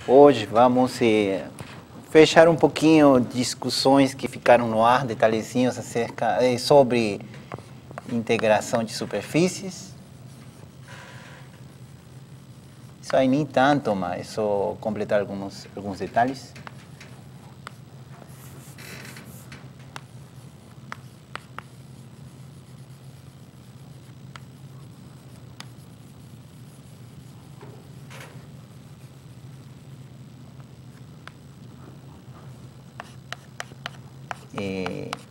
Hoje vamos fechar um pouquinho discussões que ficaram no ar, detalhezinhos sobre integração de superfícies. Isso aí nem tanto, mas só completar alguns detalhes.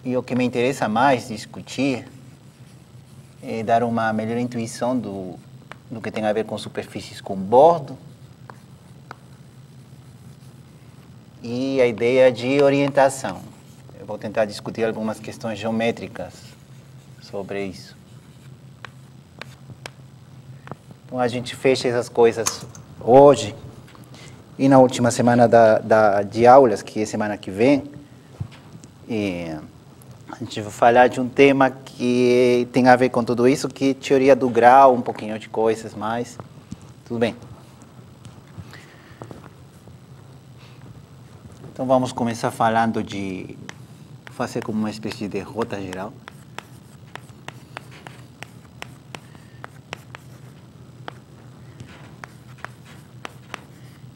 E o que me interessa mais discutir é dar uma melhor intuição do que tem a ver com superfícies com bordo e a ideia de orientação. Eu vou tentar discutir algumas questões geométricas sobre isso. Então a gente fecha essas coisas hoje e na última semana de aulas, que é semana que vem, a gente vai falar de um tema que tem a ver com tudo isso, que é teoria do grau, um pouquinho de coisas mais. Tudo bem? Então vamos começar falando de fazer como uma espécie de rota geral.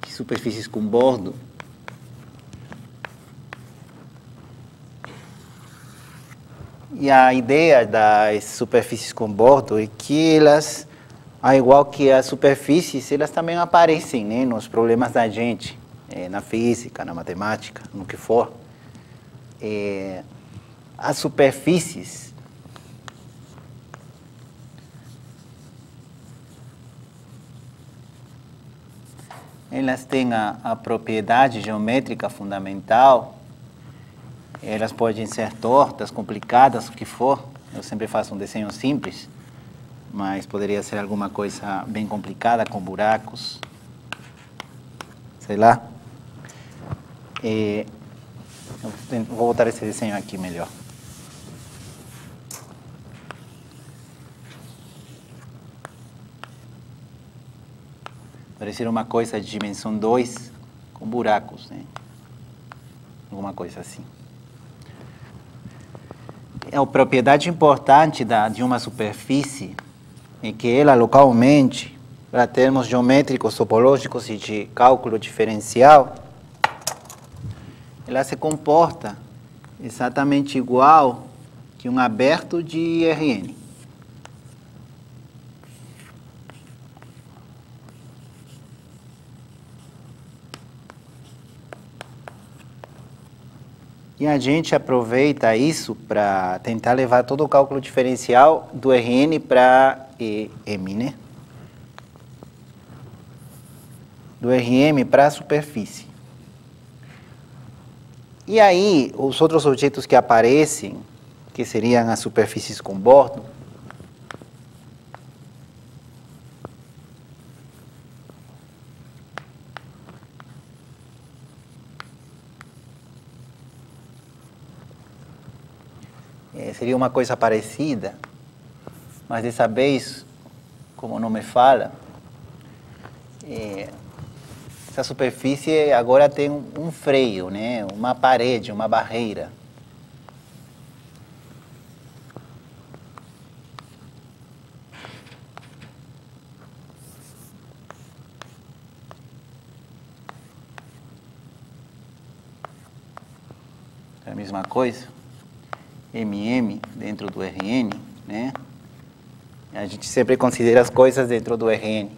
De superfícies com bordo. E a ideia das superfícies com bordo é que elas, ao igual que as superfícies, elas também aparecem, né, nos problemas da gente, na física, na matemática, no que for. As superfícies elas têm a propriedade geométrica fundamental. Elas podem ser tortas, complicadas, o que for. Eu sempre faço um desenho simples, mas poderia ser alguma coisa bem complicada, com buracos, sei lá. Vou botar esse desenho aqui melhor. Parecer uma coisa de dimensão 2 com buracos, né? Alguma coisa assim. A propriedade importante de uma superfície é que ela localmente, para termos geométricos, topológicos e de cálculo diferencial, ela se comporta exatamente igual que um aberto de Rn. E a gente aproveita isso para tentar levar todo o cálculo diferencial do Rn para M, né? Do Rm para a superfície. E aí, os outros objetos que aparecem, que seriam as superfícies com bordo, seria uma coisa parecida, mas dessa vez, como o nome fala, essa superfície agora tem um freio, né? Uma parede, uma barreira. É a mesma coisa. MM dentro do Rn, né? A gente sempre considera as coisas dentro do Rn.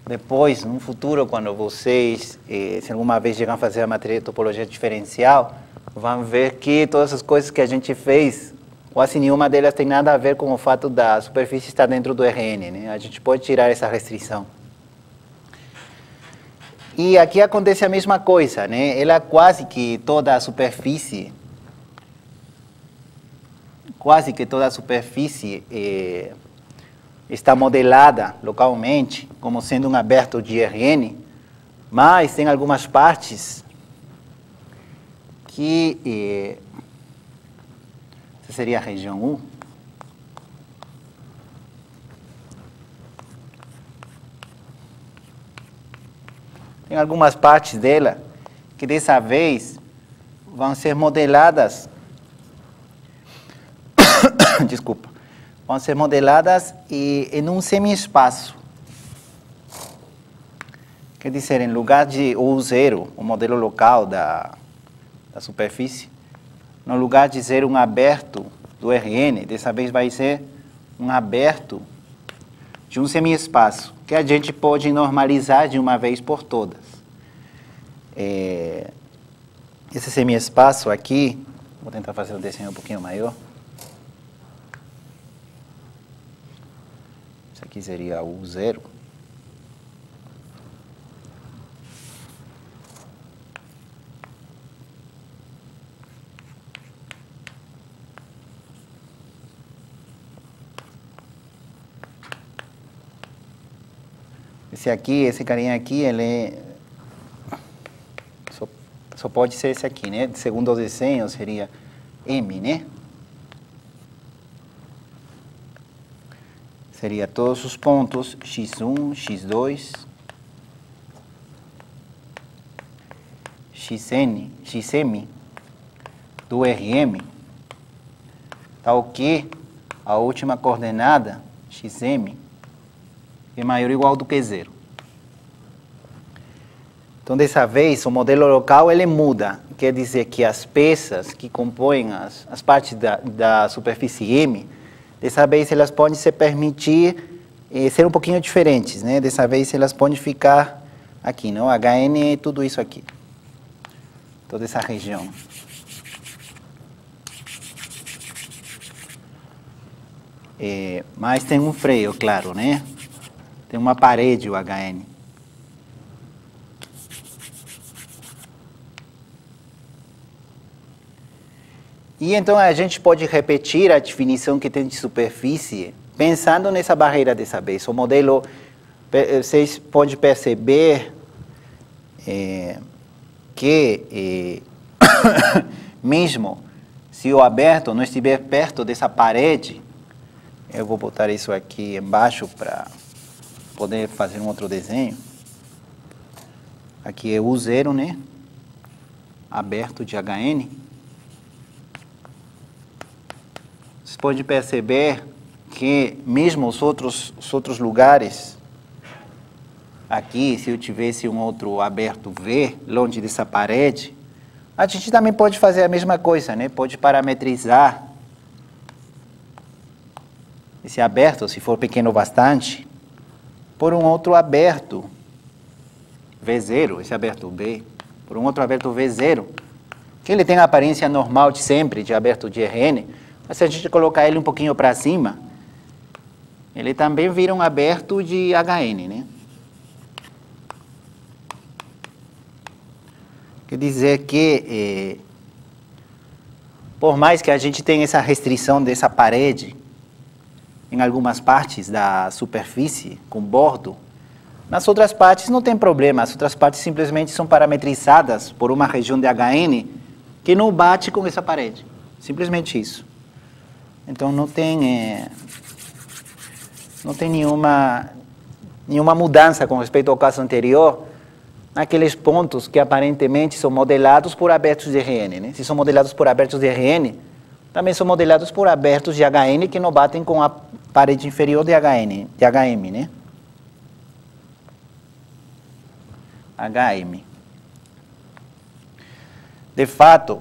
Depois, no futuro, quando vocês, se alguma vez chegarem a fazer a matéria de topologia diferencial, vão ver que todas as coisas que a gente fez, quase nenhuma delas tem nada a ver com o fato da superfície estar dentro do Rn, né? A gente pode tirar essa restrição. E aqui acontece a mesma coisa, né? Ela quase que toda a superfície está modelada localmente como sendo um aberto de Rn, mas tem algumas partes que essa seria a região 1. tem algumas partes dela que dessa vez vão ser modeladas, desculpa, vão ser modeladas em um semi-espaço. Quer dizer, em lugar de U0, o modelo local da superfície, no lugar de ser um aberto do RN, dessa vez vai ser um aberto de um semi-espaço, que a gente pode normalizar de uma vez por todas. Esse semi-espaço aqui, vou tentar fazer um desenho um pouquinho maior. Isso aqui seria o U0. Esse carinha aqui, ele só pode ser esse aqui, né? Segundo o desenho, seria M, né? Seria todos os pontos x1, x2, xm do Rm, tal que a última coordenada, xm, é maior ou igual do que zero. Então, dessa vez, o modelo local ele muda. Quer dizer que as peças que compõem as partes da superfície M, dessa vez elas podem se permitir ser um pouquinho diferentes, né? Dessa vez elas podem ficar aqui, não? HN é tudo isso aqui. Toda essa região. Mas tem um freio, claro, né? Tem uma parede, o HN. E então a gente pode repetir a definição que tem de superfície, pensando nessa barreira dessa vez. O modelo, vocês podem perceber que mesmo se o aberto não estiver perto dessa parede, eu vou botar isso aqui embaixo para poder fazer um outro desenho. Aqui é U0, né? Aberto de HN. Vocês podem perceber que mesmo os outros lugares, aqui, se eu tivesse um outro aberto V, longe dessa parede, a gente também pode fazer a mesma coisa, né? Pode parametrizar esse aberto, se for pequeno bastante, por um outro aberto V0, esse aberto B, por um outro aberto V0, que ele tem a aparência normal de sempre, de aberto de RN, mas se a gente colocar ele um pouquinho para cima, ele também vira um aberto de HN, né? Quer dizer que, por mais que a gente tenha essa restrição dessa parede, em algumas partes da superfície, com bordo, nas outras partes não tem problema, as outras partes simplesmente são parametrizadas por uma região de HN que não bate com essa parede, simplesmente isso. Então não tem nenhuma mudança com respeito ao caso anterior, naqueles pontos que aparentemente são modelados por abertos de RN, né? Se são modelados por abertos de RN, também são modelados por abertos de HN que não batem com a parede inferior de HM, né? HM. De fato,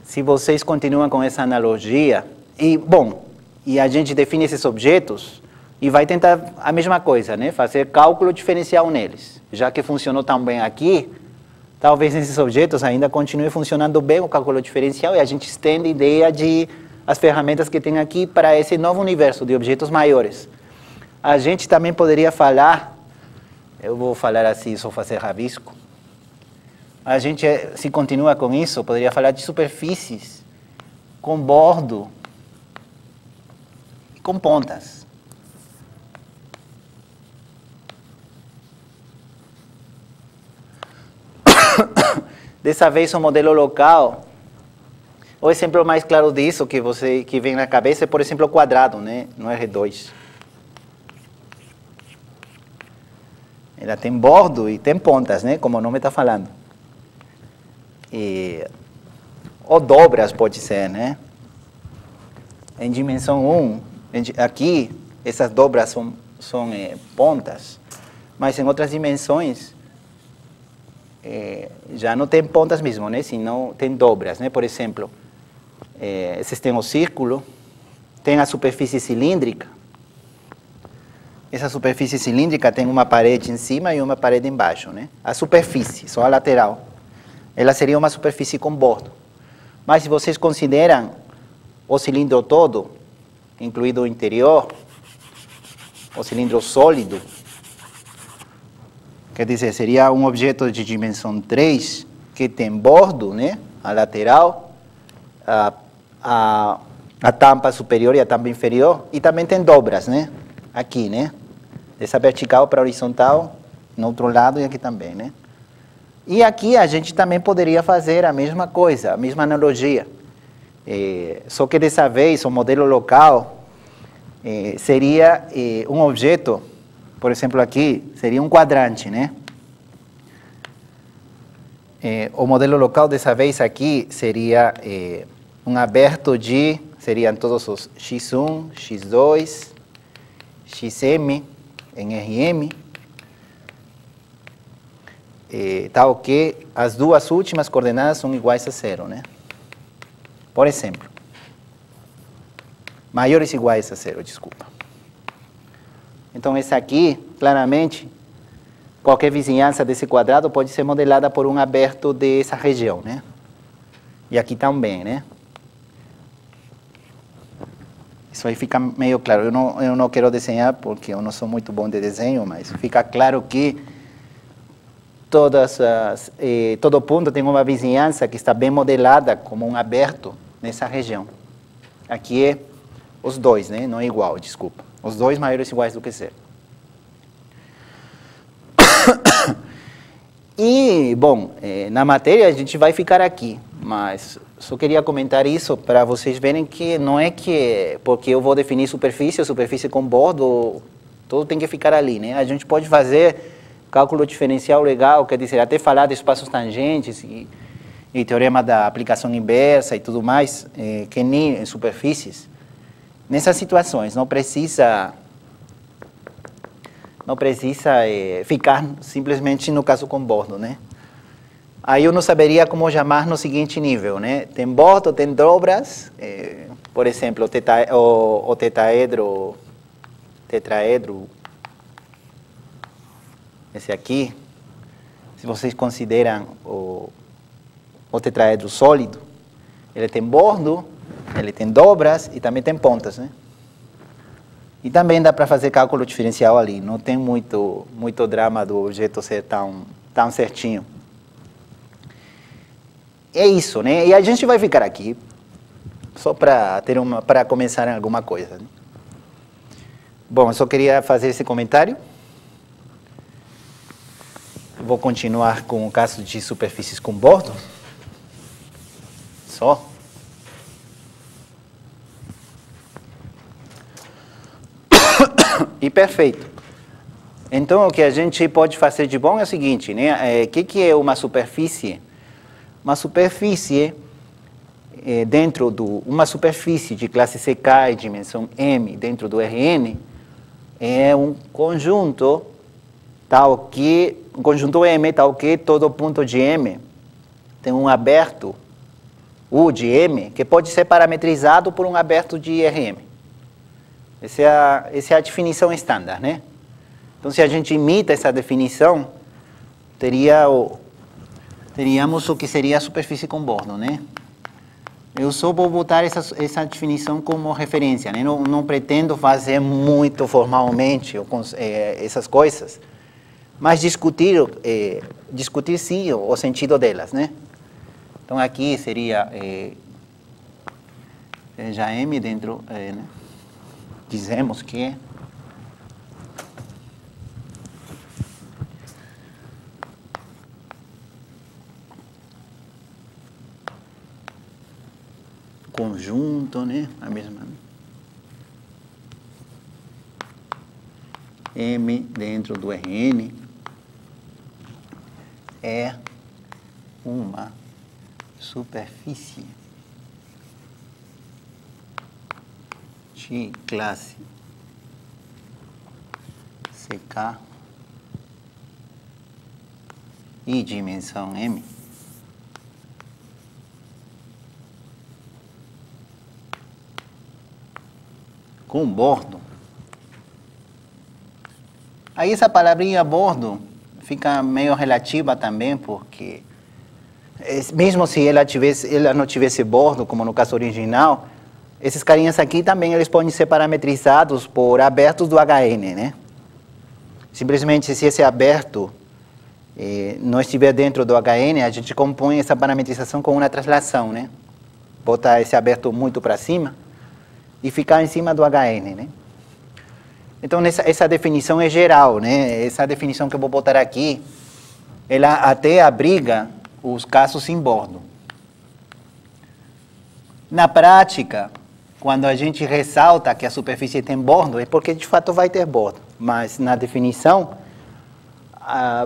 se vocês continuam com essa analogia, e a gente define esses objetos e vai tentar a mesma coisa, né? Fazer cálculo diferencial neles. Já que funcionou tão bem aqui, talvez nesses objetos ainda continue funcionando bem o cálculo diferencial e a gente estende a ideia de as ferramentas que tem aqui para esse novo universo de objetos maiores. A gente também poderia falar, eu vou falar assim, só fazer rabisco. A gente, se continua com isso, poderia falar de superfícies com bordo e com pontas. Dessa vez o modelo local, o exemplo mais claro disso que vem na cabeça é, por exemplo, o quadrado, né, no R2. ela tem bordo e tem pontas, né? Como o nome está falando. Ou dobras pode ser, né? Em dimensão 1, aqui, essas dobras são pontas, mas em outras dimensões já não tem pontas mesmo, né? Senão tem dobras, né? Por exemplo, esses tem o círculo, tem a superfície cilíndrica. Essa superfície cilíndrica tem uma parede em cima e uma parede embaixo, né? A superfície, só a lateral. Ela seria uma superfície com bordo. Mas se vocês consideram o cilindro todo, incluído o interior, o cilindro sólido, quer dizer, seria um objeto de dimensão 3 que tem bordo, né? A lateral, a tampa superior e a tampa inferior, e também tem dobras, né? Aqui, né? Dessa vertical para horizontal, no outro lado e aqui também, né? E aqui a gente também poderia fazer a mesma coisa, a mesma analogia. Só que dessa vez o modelo local seria um objeto, por exemplo aqui, seria um quadrante, né? O modelo local dessa vez aqui seria um aberto de, seriam todos os x1, x2, xm em Rm, tal que as duas últimas coordenadas são iguais a 0, né? Por exemplo, maiores ou iguais a 0, desculpa. Então, essa aqui, claramente, qualquer vizinhança desse quadrado pode ser modelada por um aberto dessa região, né? E aqui também, né? Isso aí fica meio claro. Eu não quero desenhar porque eu não sou muito bom de desenho, mas fica claro que todo ponto tem uma vizinhança que está bem modelada como um aberto nessa região. Aqui é os dois, né? Não é igual, desculpa. Os dois maiores iguais do que 0. E, bom, na matéria a gente vai ficar aqui, mas só queria comentar isso para vocês verem que não é que porque eu vou definir superfície com bordo, tudo tem que ficar ali, né? A gente pode fazer cálculo diferencial legal, quer dizer, até falar de espaços tangentes e teorema da aplicação inversa e tudo mais, que nem em superfícies. Nessas situações, não precisa ficar simplesmente no caso com bordo, né? Aí eu não saberia como chamar no seguinte nível, né? Tem bordo, tem dobras, por exemplo, o tetraedro, esse aqui, se vocês consideram o tetraedro sólido, ele tem bordo, ele tem dobras e também tem pontas, né? E também dá para fazer cálculo diferencial ali, não tem muito drama do objeto ser tão certinho. É isso, né? E a gente vai ficar aqui só para começar alguma coisa, né? Bom, eu só queria fazer esse comentário. Vou continuar com o caso de superfícies com bordo. Só. E perfeito. Então, o que a gente pode fazer de bom é o seguinte, né? O que é uma superfície? Uma superfície, uma superfície de classe CK e dimensão M dentro do Rn, é um conjunto M, tal que todo ponto de M tem um aberto U de M, que pode ser parametrizado por um aberto de Rm. Essa é a definição estándar, né? Então, se a gente imita essa definição, teríamos o que seria a superfície com bordo, né? Eu só vou botar essa definição como referência, né? Não pretendo fazer muito formalmente essas coisas, mas discutir sim o sentido delas, né? Então, aqui seria já M dentro, né? Dizemos que conjunto, né? A mesma. M dentro do Rn é uma superfície de classe CK e dimensão M com bordo. Aí essa palavrinha bordo fica meio relativa também, porque mesmo se ela não tivesse bordo, como no caso original, esses carinhas aqui também eles podem ser parametrizados por abertos do HN, né? Simplesmente se esse aberto não estiver dentro do HN, a gente compõe essa parametrização com uma translação, né? Botar esse aberto muito para cima e ficar em cima do HN, né? Então, essa definição é geral, né? Essa definição que eu vou botar aqui, ela até abriga os casos sem bordo. Na prática, quando a gente ressalta que a superfície tem bordo, é porque de fato vai ter bordo. Mas na definição,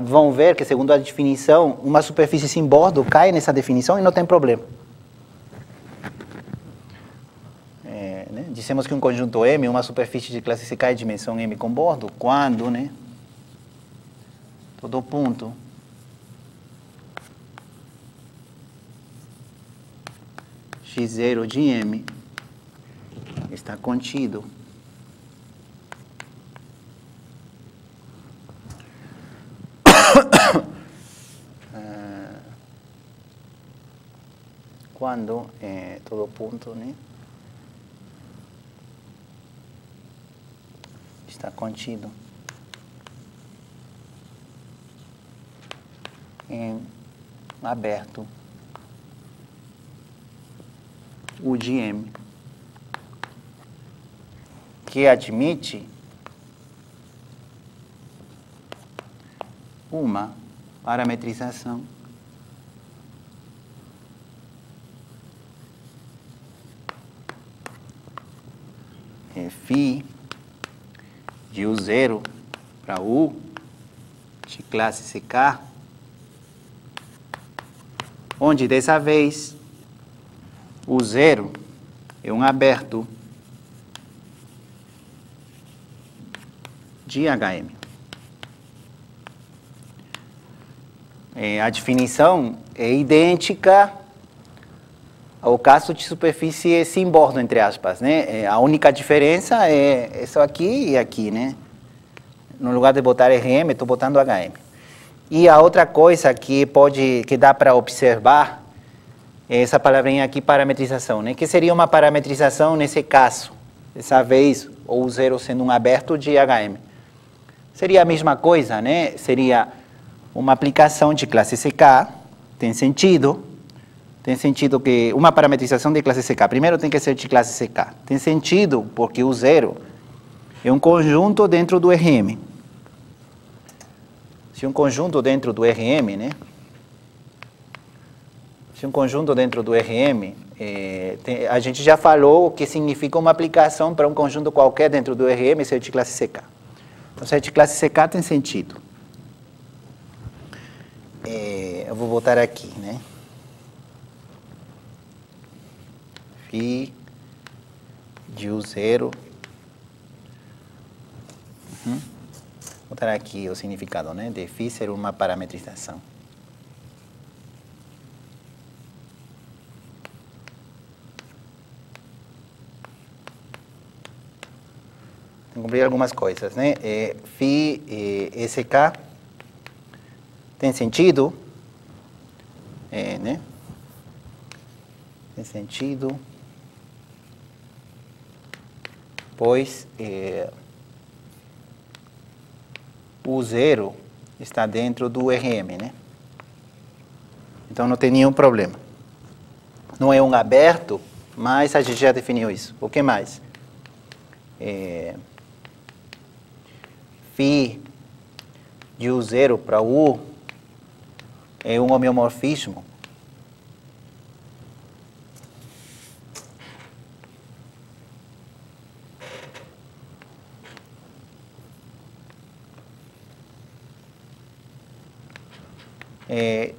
vão ver que, segundo a definição, uma superfície sem bordo cai nessa definição e não tem problema. Né? Dissemos que um conjunto M é uma superfície de classe CK de dimensão M com bordo quando, né, todo ponto x0 de M está contido quando todo ponto, né, está contido em aberto U de M, que admite uma parametrização φ de U0 para U de classe CK, onde dessa vez U0 é um aberto de HM. A definição é idêntica ao caso de superfície sem bordo, entre aspas, né? A única diferença é isso aqui e aqui, né? No lugar de botar RM, estou botando HM. E a outra coisa que dá para observar é essa palavrinha aqui, parametrização, né? Que seria uma parametrização nesse caso, dessa vez, ou U0 sendo um aberto de HM. Seria a mesma coisa, né? Seria uma aplicação de classe CK, tem sentido que uma parametrização de classe CK, primeiro tem que ser de classe CK. Tem sentido porque o zero é um conjunto dentro do RM. Se um conjunto dentro do RM, né? Se um conjunto dentro do RM, a gente já falou o que significa uma aplicação para um conjunto qualquer dentro do RM ser de classe CK. Então, se é de classe CK, tem sentido. Eu vou botar aqui, né? Φ de U0. Vou botar aqui o significado, né? De Φ ser uma parametrização. Tem que cumprir algumas coisas, né? Φ SK tem sentido, né? Tem sentido, pois o zero está dentro do RM, né? Então não tem nenhum problema. Não é um aberto, mas a gente já definiu isso. O que mais? Φ de U0 para U é um homeomorfismo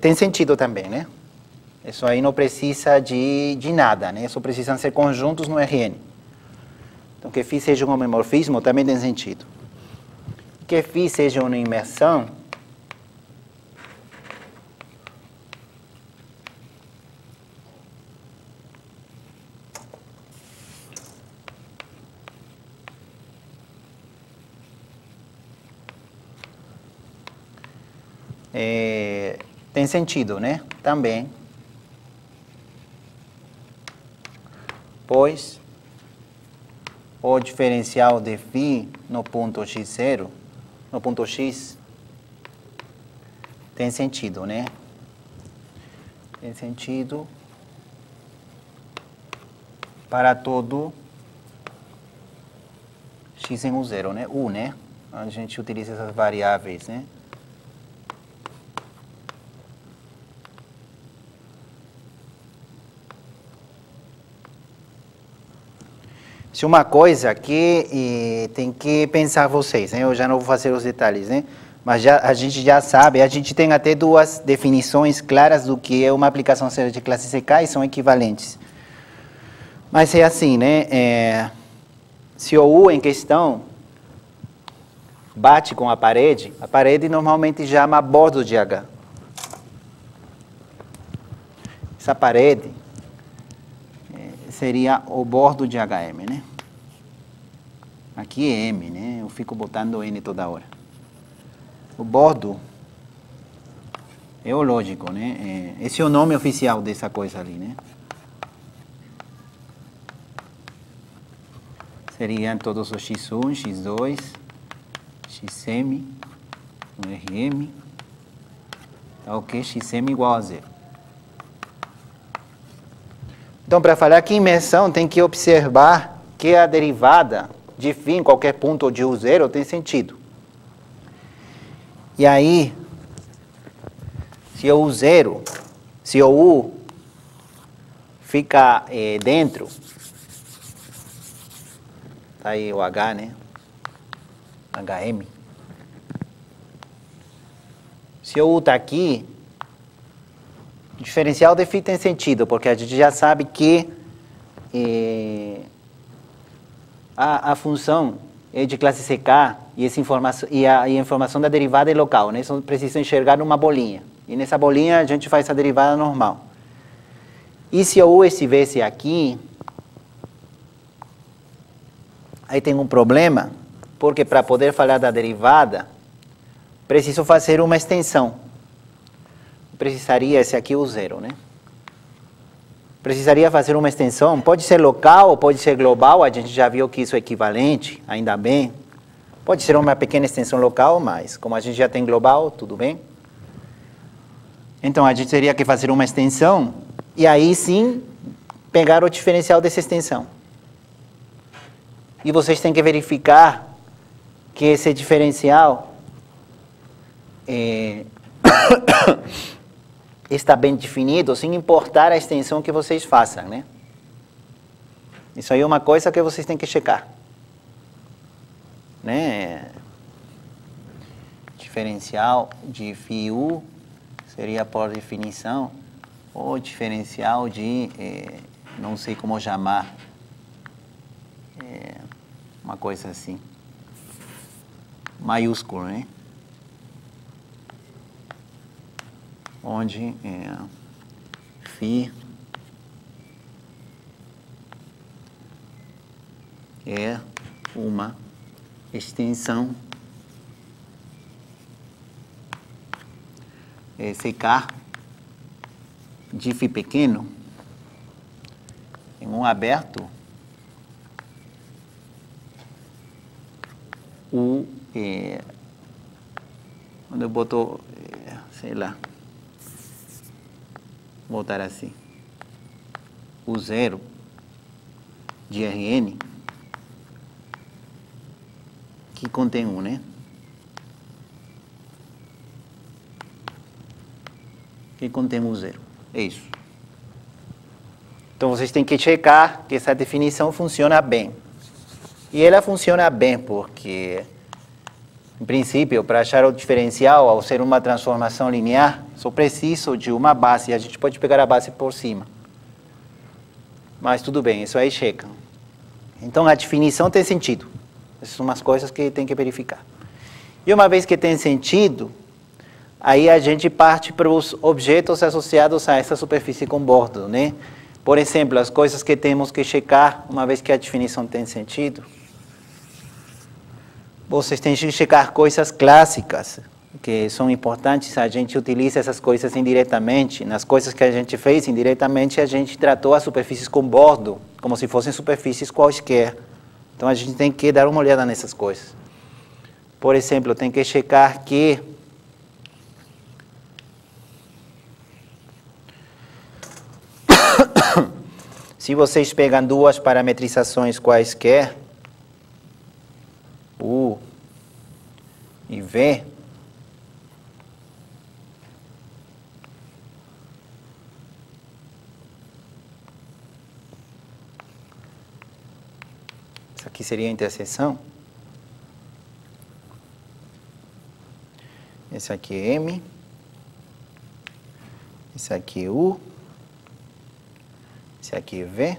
tem sentido também, né? Isso aí não precisa de nada, né? Só precisam ser conjuntos no RN. Então, que φ seja um homomorfismo também tem sentido. Que φ seja uma imersão, tem sentido, né? Também. Pois o diferencial de φ no ponto x0, no ponto x, tem sentido, né? Tem sentido para todo x em u0, né? U, né? A gente utiliza essas variáveis, né? Se uma coisa que tem que pensar vocês, né? Eu já não vou fazer os detalhes, né? Mas a gente já sabe, a gente tem até duas definições claras do que é uma aplicação zero de classe CK e são equivalentes. Mas é assim, né? Se o U em questão bate com a parede normalmente chama bordo de H. Essa parede seria o bordo de HM, né? Aqui é M, né? Eu fico botando N toda hora. O bordo é o lógico, né? Esse é o nome oficial dessa coisa ali, né? Seriam todos os x1, x2, xm, o rm, tá ok? Xm igual a zero. Então, para falar que imersão, tem que observar que a derivada de φ em qualquer ponto de U0 tem sentido. E aí, se o U0, se o U fica dentro, tá aí o H, né? HM. Se o U está aqui, o diferencial de φ tem sentido, porque a gente já sabe que a função é de classe CK e, a informação da derivada é local, né? Só precisa enxergar numa bolinha. E nessa bolinha a gente faz a derivada normal. E se o U estivesse aqui, aí tem um problema, porque para poder falar da derivada, preciso fazer uma extensão. Precisaria esse aqui o zero, né? Precisaria fazer uma extensão, pode ser local ou pode ser global, a gente já viu que isso é equivalente, ainda bem. Pode ser uma pequena extensão local, mas como a gente já tem global, tudo bem. Então a gente teria que fazer uma extensão e aí sim pegar o diferencial dessa extensão. E vocês têm que verificar que esse diferencial está bem definido, sem importar a extensão que vocês façam, né? Isso aí é uma coisa que vocês têm que checar, né? Diferencial de φu seria, por definição, o diferencial de, não sei como chamar, uma coisa assim, maiúsculo, né? Onde φ é uma extensão CK de φ pequeno em um aberto quando eu boto, sei lá, botar assim, o zero de Rn que contém um, né? Que contém o zero. É isso. Então vocês têm que checar que essa definição funciona bem. E ela funciona bem porque Em princípio, para achar o diferencial, ao ser uma transformação linear, só preciso de uma base. A gente pode pegar a base por cima. Mas tudo bem, isso aí chega. Então, a definição tem sentido. Essas são umas coisas que tem que verificar. E uma vez que tem sentido, aí a gente parte para os objetos associados a essa superfície com bordo, né? Por exemplo, as coisas que temos que checar, uma vez que a definição tem sentido. Vocês têm que checar coisas clássicas, que são importantes, a gente utiliza essas coisas indiretamente. Nas coisas que a gente fez indiretamente, a gente tratou as superfícies com bordo, como se fossem superfícies quaisquer. Então, a gente tem que dar uma olhada nessas coisas. Por exemplo, tem que checar que se vocês pegam duas parametrizações quaisquer, U e V, isso aqui seria a interseção. Esse aqui é M, esse aqui é U, esse aqui é V,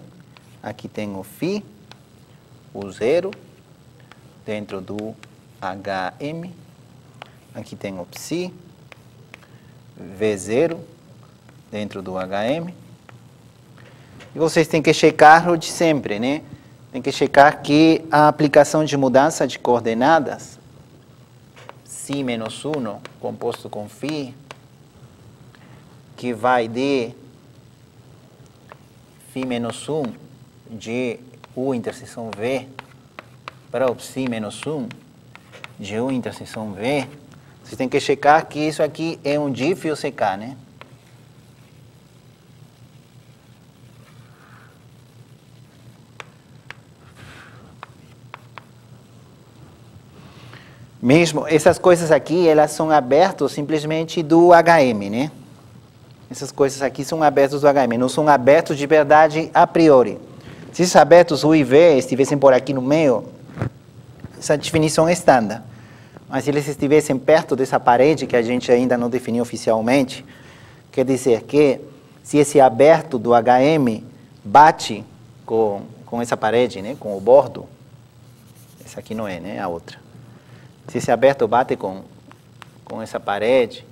aqui tem o φ, o zero, dentro do HM, aqui tem o psi, V0, dentro do HM. E vocês têm que checar o de sempre, né? Tem que checar que a aplicação de mudança de coordenadas, Ψ menos 1, composto com φ, que vai de φ menos 1 de U interseção V para o Ψ menos 1 de U interseção V, vocês têm que checar que isso aqui é um diff ou CK, né? Mesmo, essas coisas aqui, elas são abertas simplesmente do HM, né? Essas coisas aqui são abertas do HM, não são abertos de verdade a priori. Se esses abertos U e V estivessem por aqui no meio, essa definição é estándar. Mas se eles estivessem perto dessa parede, que a gente ainda não definiu oficialmente, quer dizer que se esse aberto do HM bate com essa parede, né, com o bordo, essa aqui não é, né, a outra. Se esse aberto bate com essa parede,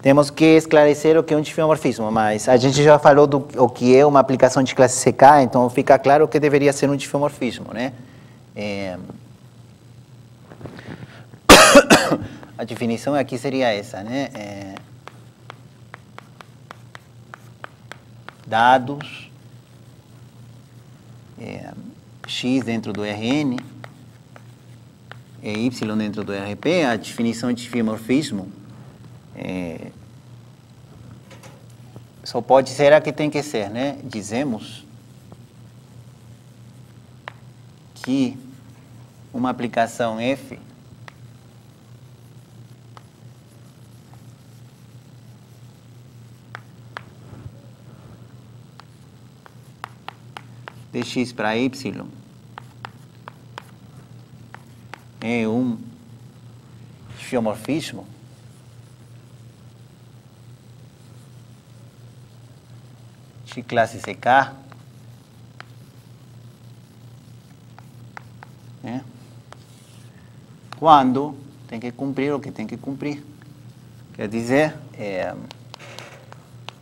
temos que esclarecer o que é um diffeomorfismo, mas a gente já falou do o que é uma aplicação de classe CK, então fica claro o que deveria ser um diffeomorfismo, né? A definição aqui seria essa, né? Dados X dentro do Rn e Y dentro do RP, a definição de diffeomorfismo só pode ser a que tem que ser, né? Dizemos que uma aplicação F de X para Y é um diffeomorfismo de classe CK, né? Quando tem que cumprir o que tem que cumprir. Quer dizer,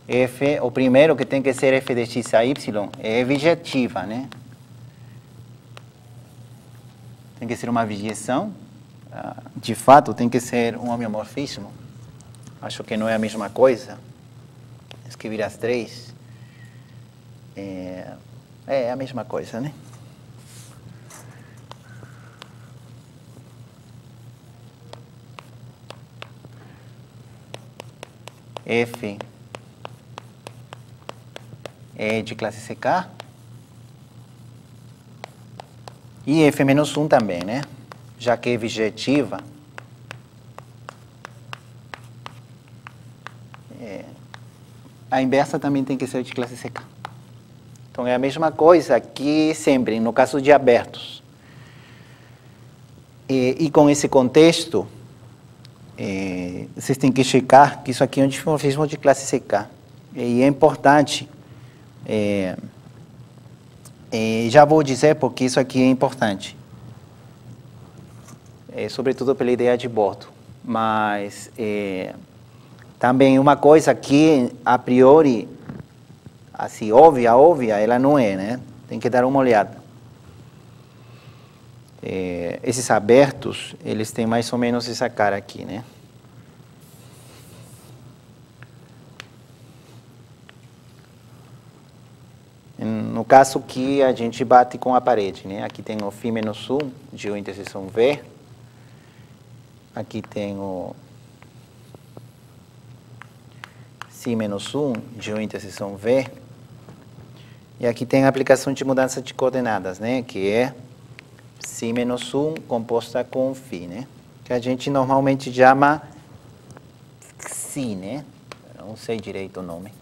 F, o primeiro que tem que ser F de X a Y é bijetiva, né? Tem que ser uma bijeção. De fato, tem que ser um homeomorfismo. Acho que não é a mesma coisa. Escrever as três. É a mesma coisa, né? F é de classe CK e F menos 1 também, né? Já que é bijetiva, a inversa também tem que ser de classe CK. Então, é a mesma coisa que sempre, no caso de abertos. E com esse contexto, vocês têm que checar que isso aqui é um dimorfismo de classe CK. E é importante, já vou dizer porque isso aqui é importante, sobretudo pela ideia de bordo. Mas também uma coisa que, a priori, assim, óbvia, ela não é, né? Tem que dar uma olhada. Esses abertos, eles têm mais ou menos essa cara aqui, né? No caso que a gente bate com a parede, né? Aqui tem o φ menos 1 de U interseção V. Aqui tem o φ menos 1 de U interseção V. E aqui tem a aplicação de mudança de coordenadas, né? Que é φ menos 1 composta com φ, né? Que a gente normalmente chama xi, né? Não sei direito o nome.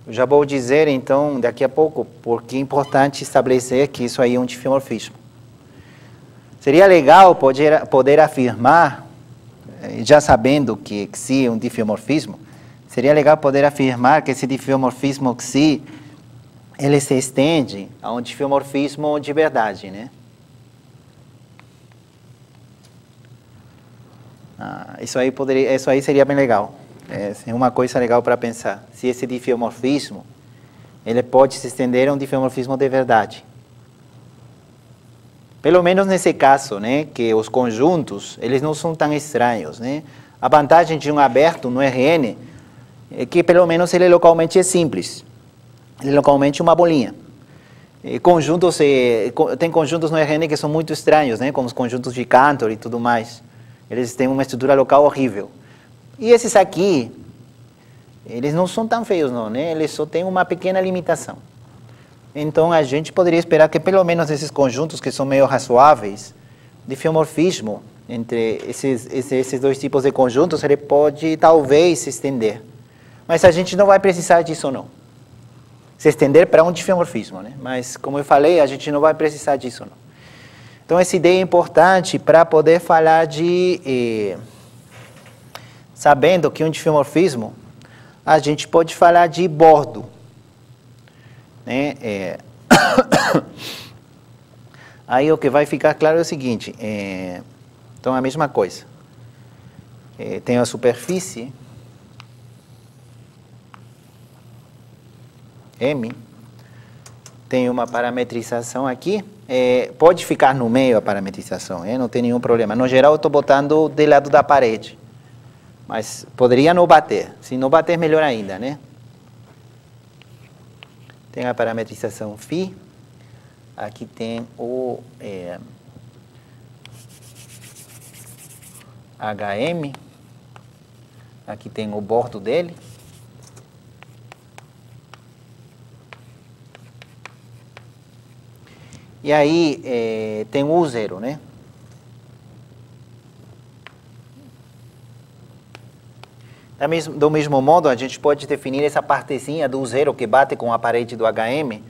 Eu já vou dizer, então, daqui a pouco, porque é importante estabelecer que isso aí é um dimorfismo. Seria legal poder afirmar, já sabendo que xi é um dimorfismo, seria legal poder afirmar que esse dimorfismo xi, ele se estende a um dimorfismo de verdade, né? Isso aí seria bem legal. É uma coisa legal para pensar. Se esse dimorfismo, ele pode se estender a um dimorfismo de verdade. Pelo menos nesse caso, né, que os conjuntos, eles não são tão estranhos, né? A vantagem de um aberto no Rn é que pelo menos ele localmente é simples. Ele é localmente uma bolinha. Tem conjuntos no Rn que são muito estranhos, né, como os conjuntos de Cantor e tudo mais. Eles têm uma estrutura local horrível. E esses aqui, eles não são tão feios não, né? Eles só têm uma pequena limitação. Então, a gente poderia esperar que pelo menos esses conjuntos que são meio razoáveis, diffeomorfismo entre esses dois tipos de conjuntos, ele pode talvez se estender. Mas a gente não vai precisar disso não. Se estender para um diffeomorfismo, né? Mas, como eu falei, a gente não vai precisar disso não. Então, essa ideia é importante para poder falar de... sabendo que um diffeomorfismo, a gente pode falar de bordo. Né? Aí o que vai ficar claro é o seguinte, então a mesma coisa. Tem a superfície, M, tem uma parametrização aqui, pode ficar no meio a parametrização, não tem nenhum problema. No geral eu estou botando do lado da parede. Mas poderia não bater. Se não bater, melhor ainda, né? Tem a parametrização φ. Aqui tem o HM. Aqui tem o bordo dele. E aí tem o U0, né? Do mesmo modo, a gente pode definir essa partezinha do U0 que bate com a parede do HM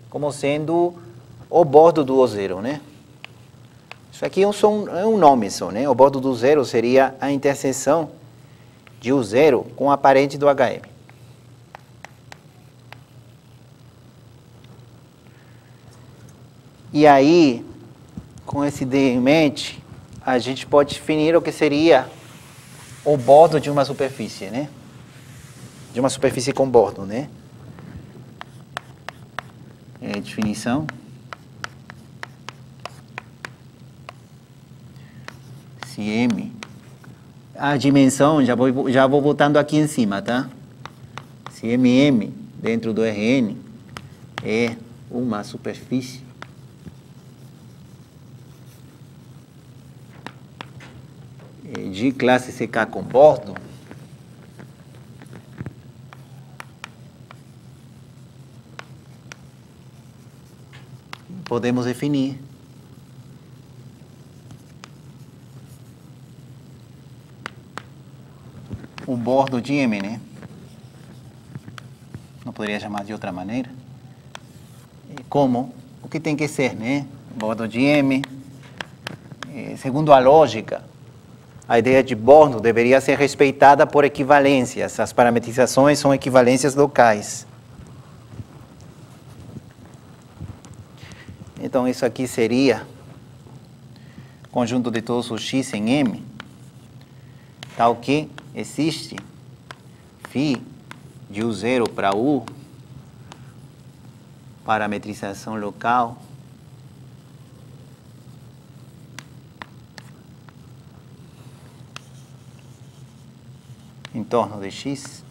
como sendo o bordo do U0, né? Isso aqui é um nome só, né? O bordo do U0 seria a interseção de U0 com a parede do HM. E aí, com esse D em mente, a gente pode definir o que seria o bordo de uma superfície, né? De uma superfície com bordo, né? Definição. Se M. A dimensão, já vou botando aqui em cima, tá? Se MM dentro do Rn é uma superfície de classe CK com bordo, podemos definir um o bordo de M, né? Não poderia chamar de outra maneira. Como? O que tem que ser, né? Bordo de M. Segundo a lógica, a ideia de bordo deveria ser respeitada por equivalências. As parametrizações são equivalências locais. Então, isso aqui seria conjunto de todos os x em M, tal que existe φ de U0 para U, parametrização local, em torno de x,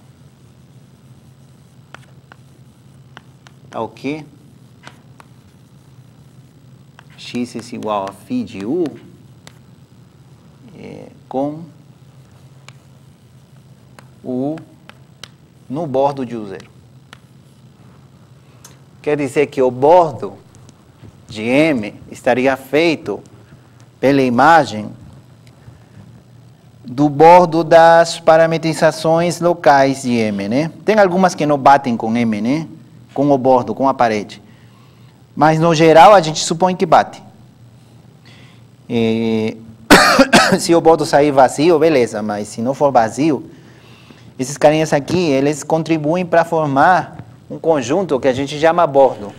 tal que x é igual a φ de U com U no bordo de U0. Quer dizer que o bordo de M estaria feito pela imagem do bordo das parametrizações locais de M, né? Tem algumas que não batem com M, né? Com o bordo, com a parede. Mas, no geral, a gente supõe que bate. Se o bordo sair vazio, beleza. Mas, se não for vazio, esses carinhas aqui, eles contribuem para formar um conjunto que a gente chama bordo.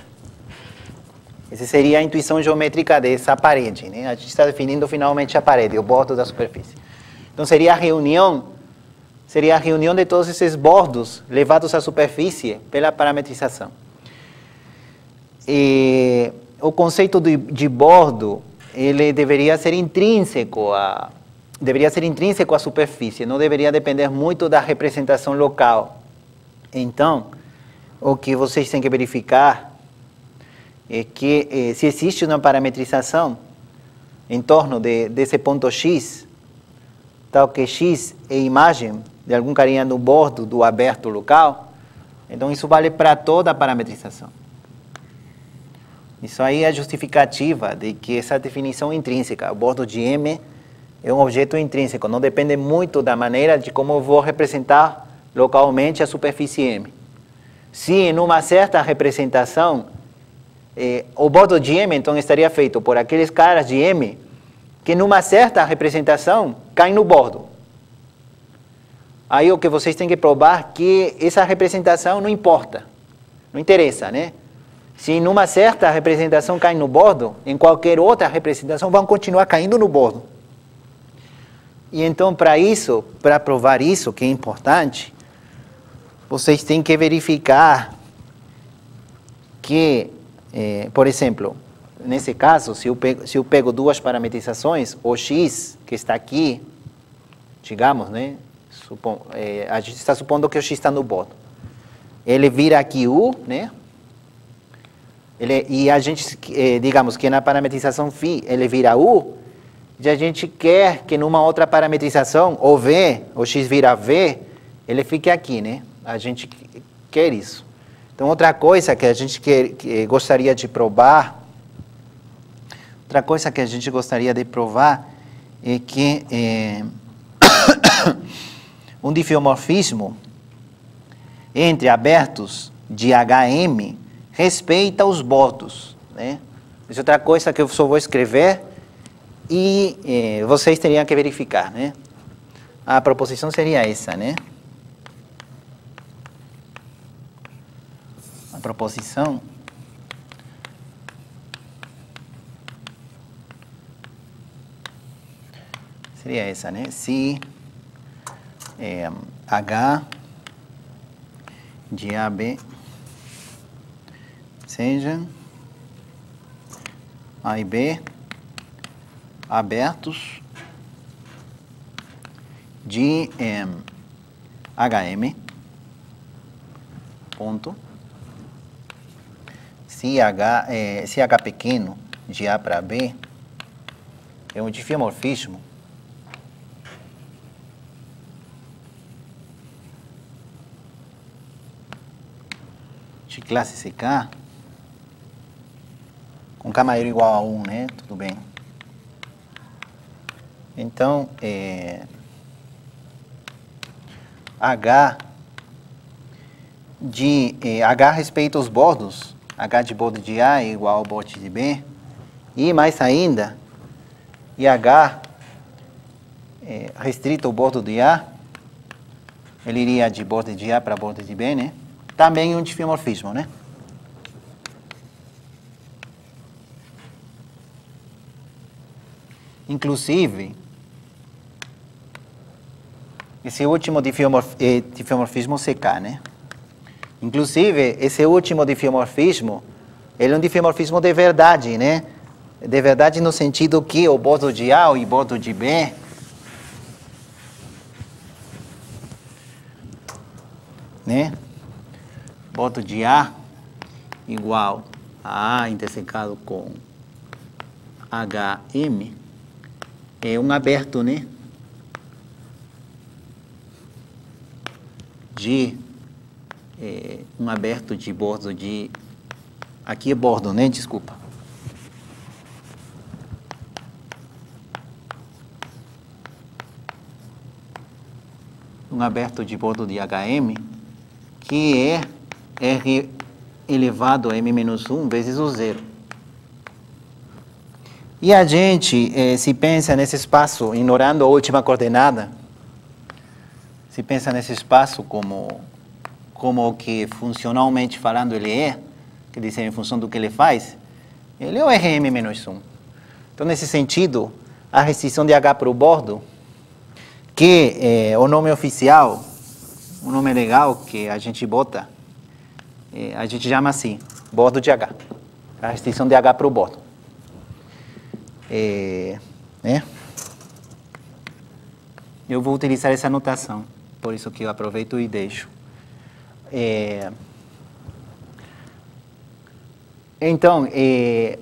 Essa seria a intuição geométrica dessa parede, né? A gente está definindo finalmente a parede, o bordo da superfície. Então, seria a reunião de todos esses bordos levados à superfície pela parametrização. E o conceito de bordo, ele deveria ser intrínseco à superfície, não deveria depender muito da representação local. Então, o que vocês têm que verificar é que se existe uma parametrização em torno desse ponto x, tal que x é imagem de algum carinha no bordo do aberto local, então isso vale para toda a parametrização. Isso aí é a justificativa de que essa definição intrínseca, o bordo de M é um objeto intrínseco, não depende muito da maneira de como eu vou representar localmente a superfície M. Se em uma certa representação, o bordo de M então estaria feito por aqueles caras de M que numa certa representação caem no bordo. Aí o que vocês têm que provar é que essa representação não importa, não interessa, né? Se numa certa representação cai no bordo, em qualquer outra representação vão continuar caindo no bordo. E então, para provar isso, que é importante, vocês têm que verificar que, por exemplo, nesse caso, se eu pego duas parametrizações, o x que está aqui, digamos, né? A gente está supondo que o x está no bordo. Ele vira aqui U, né? E a gente, digamos que na parametrização φ ele vira U, e a gente quer que numa outra parametrização, o V, o x vira V, ele fique aqui, né? A gente quer isso. Então, outra coisa que a gente gostaria de provar, é que um diffeomorfismo entre abertos de HM respeita os bordos, né? Isso é outra coisa que eu só vou escrever e vocês teriam que verificar, né? A proposição seria essa, né? A proposição seria essa, né? Se H de AB seja A e B abertos de HM, ponto, se H pequeno de A para B é um diffeomorfismo de classe CK, com K maior ou igual a 1, né? Tudo bem. Então, H H respeito aos bordos, H de bordo de A é igual ao bordo de B, e mais ainda, e H restrito ao bordo de A, ele iria de bordo de A para bordo de B, né? Também um diffeomorfismo, né? Inclusive, esse último diffeomorfismo CK, né? Inclusive, esse último diffeomorfismo, ele é um diffeomorfismo de verdade, né? De verdade no sentido que o bordo de A e o bordo de B né? Bordo de A igual a A intersecado com HM é um aberto, né? Um aberto de bordo de... Aqui é bordo, né? Desculpa. Um aberto de bordo de HM que é R elevado a M-1 vezes o zero. E a gente, se pensa nesse espaço, ignorando a última coordenada, se pensa nesse espaço como o que funcionalmente falando ele é, quer dizer, em função do que ele faz, ele é o Rm-1. Então, nesse sentido, a restrição de H para o bordo, que é o nome oficial, o nome legal que a gente bota, a gente chama assim, bordo de H. A restrição de H para o bordo. Né? Eu vou utilizar essa notação, por isso que eu aproveito e deixo. Então,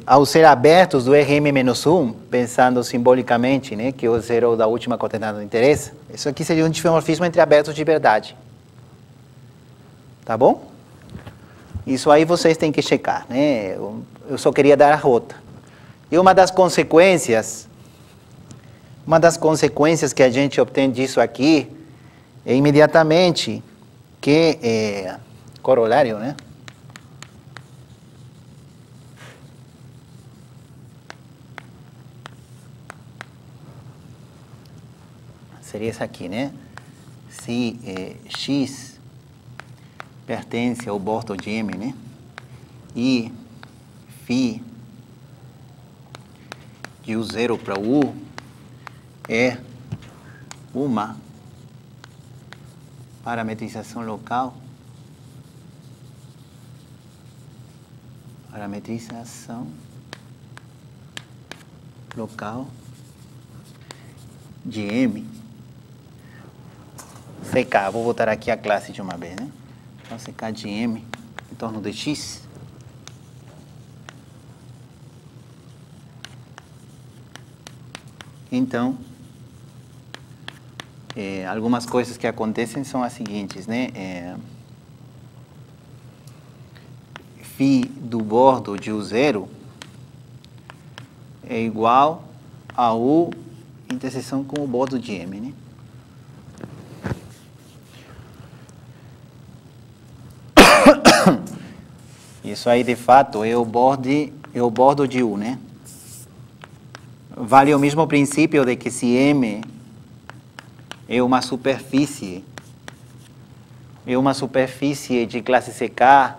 ao ser abertos do Rm-1, pensando simbolicamente, né, que o zero da última coordenada não interessa, isso aqui seria um diffeomorfismo entre abertos de verdade. Tá bom? Isso aí vocês têm que checar, né? Eu só queria dar a rota. E uma das consequências que a gente obtém disso aqui é imediatamente que corolário, né? Seria essa aqui, né? Se X pertence ao bordo de M, né? E φ de U0 para U é uma parametrização local. Parametrização local de M. CK, vou botar aqui a classe de uma vez, né? Então, CK de M em torno de X. Então, algumas coisas que acontecem são as seguintes, né? Φ do bordo de U0 é igual a U interseção com o bordo de M, né? Isso aí, de fato, é o bordo de U, né? Vale o mesmo princípio de que se M é uma superfície de classe CK,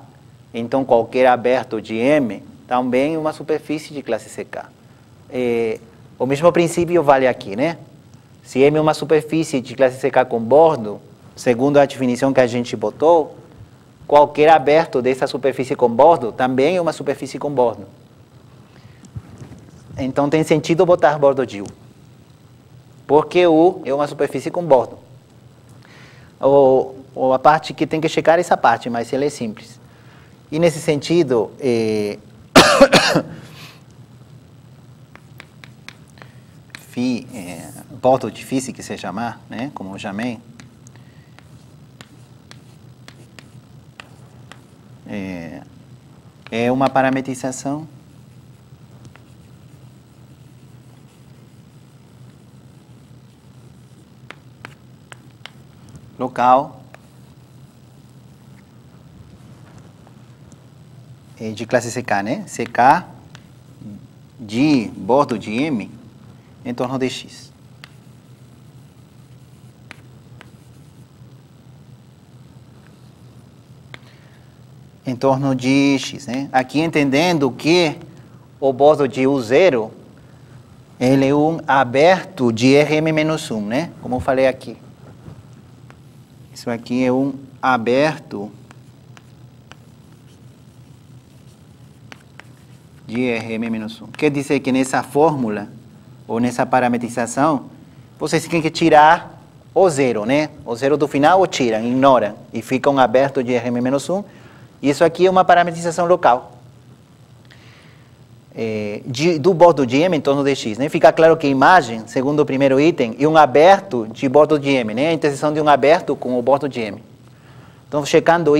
então qualquer aberto de M também é uma superfície de classe CK. O mesmo princípio vale aqui, né? Se M é uma superfície de classe CK com bordo, segundo a definição que a gente botou, qualquer aberto dessa superfície com bordo também é uma superfície com bordo. Então tem sentido botar bordo de U. Porque U é uma superfície com bordo. A parte que tem que checar é essa parte, mas ela é simples. E nesse sentido, bordo difícil que se chamar, né, como eu chamei, é uma parametrização local de classe CK, né? CK de bordo de M em torno de X. Em torno de X, né? Aqui entendendo que o bordo de U0 ele é um aberto de Rm-1, né? Como eu falei aqui. Isso aqui é um aberto de Rm-1. Quer dizer que nessa fórmula, ou nessa parametrização, vocês têm que tirar o zero, né? O zero do final ou tiram, ignoram, e fica um aberto de Rm-1. Isso aqui é uma parametrização local. Do bordo de M em torno de X, né? Fica claro que a imagem, segundo o primeiro item, é um aberto de bordo de M, né? A interseção de um aberto com o bordo de M. Então, checando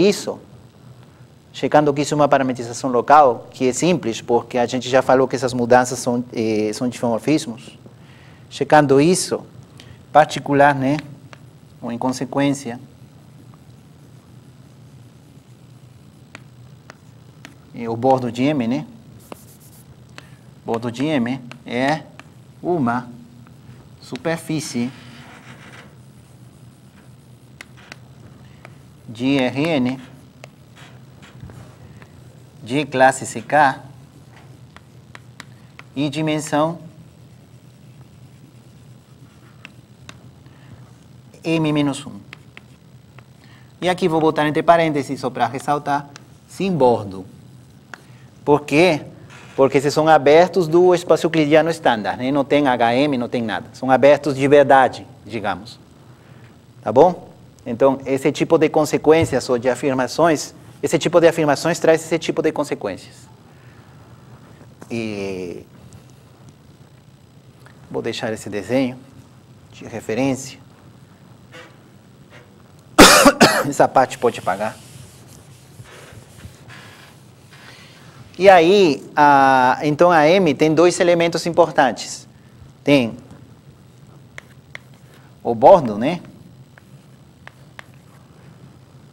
que isso é uma parametrização local, que é simples, porque a gente já falou que essas mudanças são difeomorfismos. Checando isso, particular, né? Ou em consequência, o bordo de M, né? Bordo de M é uma superfície de Rn de classe CK e dimensão M-1. E aqui vou botar entre parênteses só para ressaltar, sem bordo. Por quê? Porque esses são abertos do espaço euclidiano estándar, né? Não tem HM, não tem nada. São abertos de verdade, digamos. Tá bom? Então, esse tipo de consequências ou de afirmações, esse tipo de afirmações traz esse tipo de consequências. E vou deixar esse desenho de referência. Essa parte pode apagar. E aí, então a M tem dois elementos importantes. Tem o bordo, né?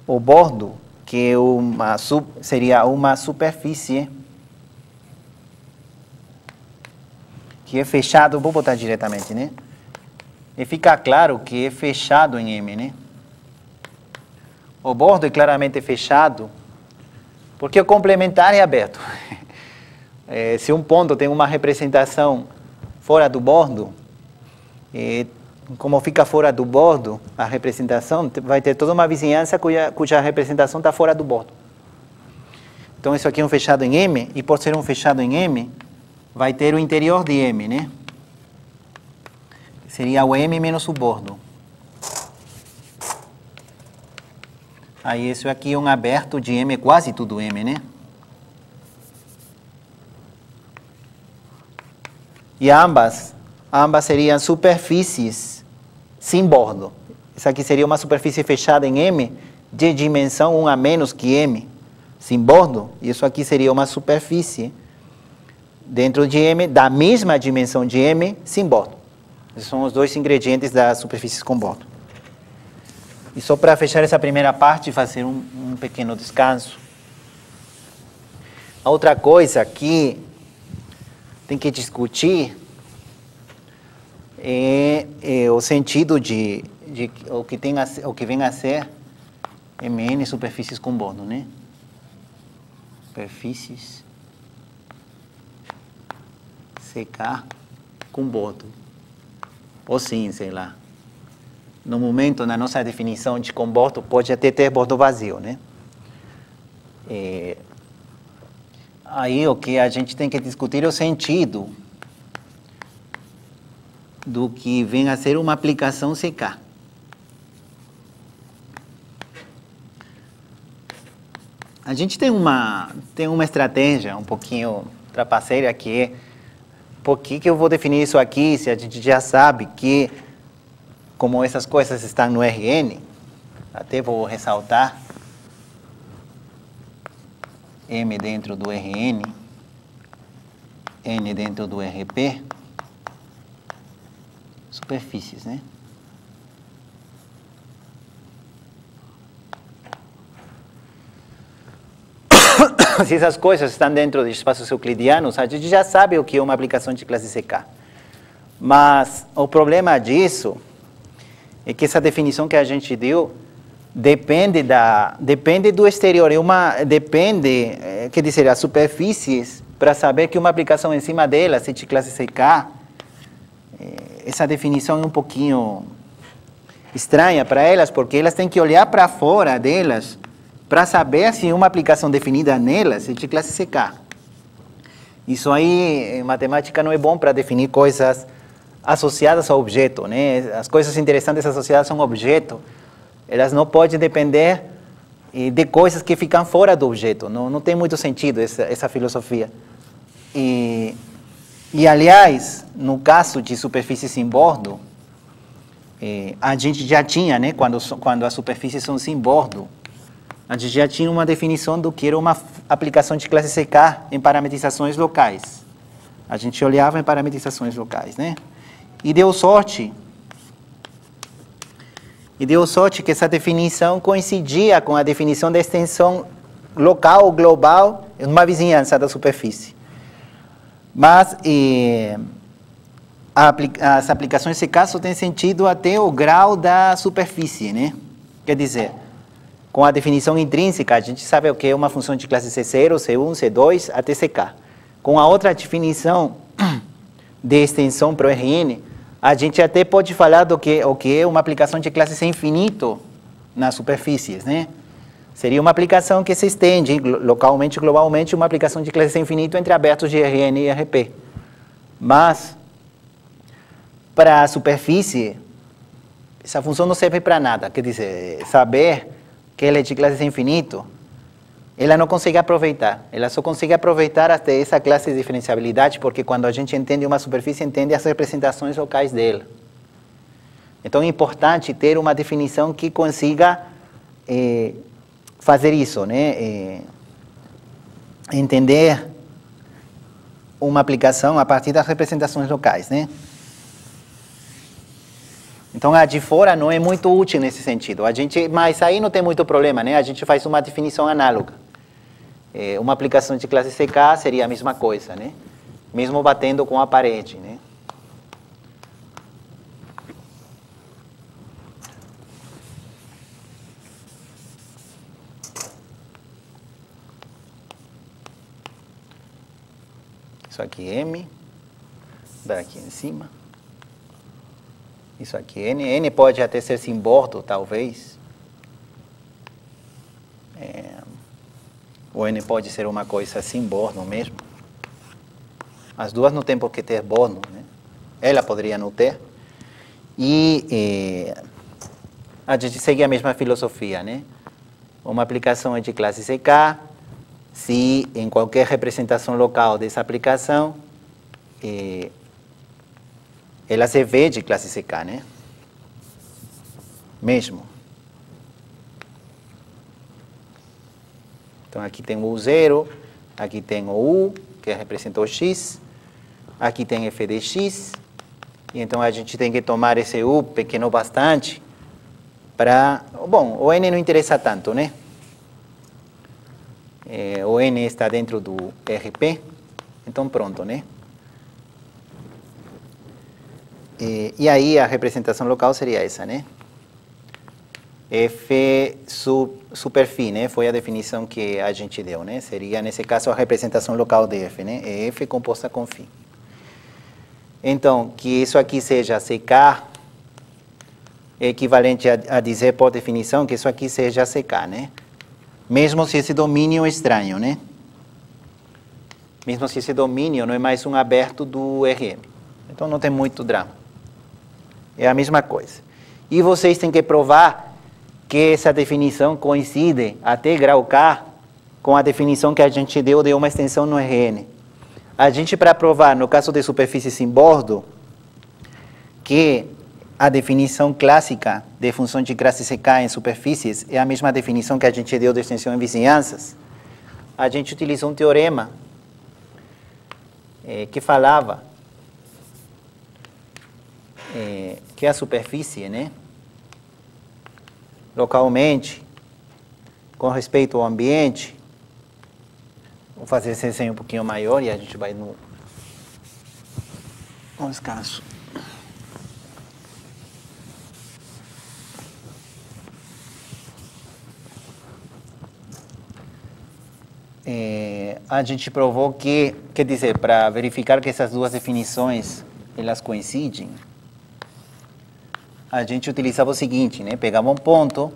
O bordo, que é seria uma superfície que é fechado, vou botar diretamente, né? E fica claro que é fechado em M, né? O bordo é claramente fechado, porque o complementar é aberto. Se um ponto tem uma representação fora do bordo, como fica fora do bordo, a representação vai ter toda uma vizinhança cuja representação está fora do bordo. Então, isso aqui é um fechado em M, e por ser um fechado em M, vai ter o interior de M, né? Seria o M menos o bordo. Aí, isso aqui é um aberto de M, quase tudo M, né? E ambas seriam superfícies sem bordo. Isso aqui seria uma superfície fechada em M de dimensão 1 a menos que M, sem bordo. E isso aqui seria uma superfície dentro de M, da mesma dimensão de M, sem bordo. Esses são os dois ingredientes das superfícies com bordo. E só para fechar essa primeira parte, fazer um pequeno descanso. A outra coisa que tem que discutir é o sentido de o que vem a ser MN superfícies com bordo, né? Superfícies CK com bordo. Ou sim, sei lá. No momento, na nossa definição de com bordo, pode até ter bordo vazio, né? Aí o que a gente tem que discutir é o sentido do que vem a ser uma aplicação CK. A gente tem uma estratégia um pouquinho trapaceira que é: por que eu vou definir isso aqui se a gente já sabe que, como essas coisas estão no RN, até vou ressaltar, M dentro do RN, N dentro do RP, superfícies, né? Então, se essas coisas estão dentro de espaços euclidianos, a gente já sabe o que é uma aplicação de classe CK. Mas o problema disso é que essa definição que a gente deu depende do exterior, quer dizer, as superfícies, para saber que uma aplicação em cima delas é de classe CK, essa definição é um pouquinho estranha para elas, porque elas têm que olhar para fora delas para saber se uma aplicação definida nelas é de classe CK. Isso aí, em matemática, não é bom para definir coisas associadas ao objeto, né? As coisas interessantes associadas a um objeto, elas não podem depender de coisas que ficam fora do objeto. Não tem muito sentido essa filosofia. E, aliás, no caso de superfícies sem bordo, a gente já tinha, né, quando as superfícies são sem bordo, a gente já tinha uma definição do que era uma aplicação de classe CK em parametrizações locais. A gente olhava em parametrizações locais, né? E deu sorte que essa definição coincidia com a definição da extensão local ou global em uma vizinhança da superfície. Mas as aplicações CK só têm sentido até o grau da superfície, né? Quer dizer, com a definição intrínseca, a gente sabe o que é uma função de classe C0, C1, C2, até CK. Com a outra definição de extensão para o Rn, a gente até pode falar do que é uma aplicação de classe C infinito nas superfícies, né? Seria uma aplicação que se estende localmente, globalmente, uma aplicação de classe C infinito entre abertos de Rn e Rp. Mas, para a superfície, essa função não serve para nada. Quer dizer, saber que ela é de classe C infinito, ela não consegue aproveitar. Ela só consegue aproveitar até essa classe de diferenciabilidade, porque quando a gente entende uma superfície, entende as representações locais dela. Então é importante ter uma definição que consiga fazer isso, né? Entender uma aplicação a partir das representações locais, né? Então, a de fora não é muito útil nesse sentido. Mas aí não tem muito problema, né? A gente faz uma definição análoga. Uma aplicação de classe CK seria a mesma coisa, né? Mesmo batendo com a parede, né? Isso aqui é M, daqui em cima. Isso aqui, N pode até ser sem bordo, talvez. O N pode ser uma coisa sem bordo mesmo. As duas não tem por que ter bordo, né? Ela poderia não ter. E a gente segue a mesma filosofia, né? Uma aplicação é de classe CK, se em qualquer representação local dessa aplicação, ela se vê de classe CK, né? Mesmo. Então, aqui tem o U0, aqui tem o U, que representa o X, aqui tem f de X, e então a gente tem que tomar esse U pequeno bastante para... Bom, o N não interessa tanto, né? O N está dentro do RP, então pronto, né? E aí a representação local seria essa, né? F super φ, né? Foi a definição que a gente deu, né? Seria, nesse caso, a representação local de F, né? É F composta com φ. Então, que isso aqui seja CK, é equivalente a dizer, por definição, que isso aqui seja CK, né? Mesmo se esse domínio é estranho, né? Mesmo se esse domínio não é mais um aberto do Rm. Então, não tem muito drama. É a mesma coisa. E vocês têm que provar que essa definição coincide até grau K com a definição que a gente deu de uma extensão no Rn. A gente, para provar, no caso de superfície sem bordo, que a definição clássica de função de classe CK em superfícies é a mesma definição que a gente deu de extensão em vizinhanças, a gente utilizou um teorema que falava que a superfície, né, localmente, com respeito ao ambiente, Vou fazer esse desenho um pouquinho maior e a gente vai no descanso. A gente provou que, quer dizer, para verificar que essas duas definições elas coincidem, a gente utilizava o seguinte, né? Pegava um ponto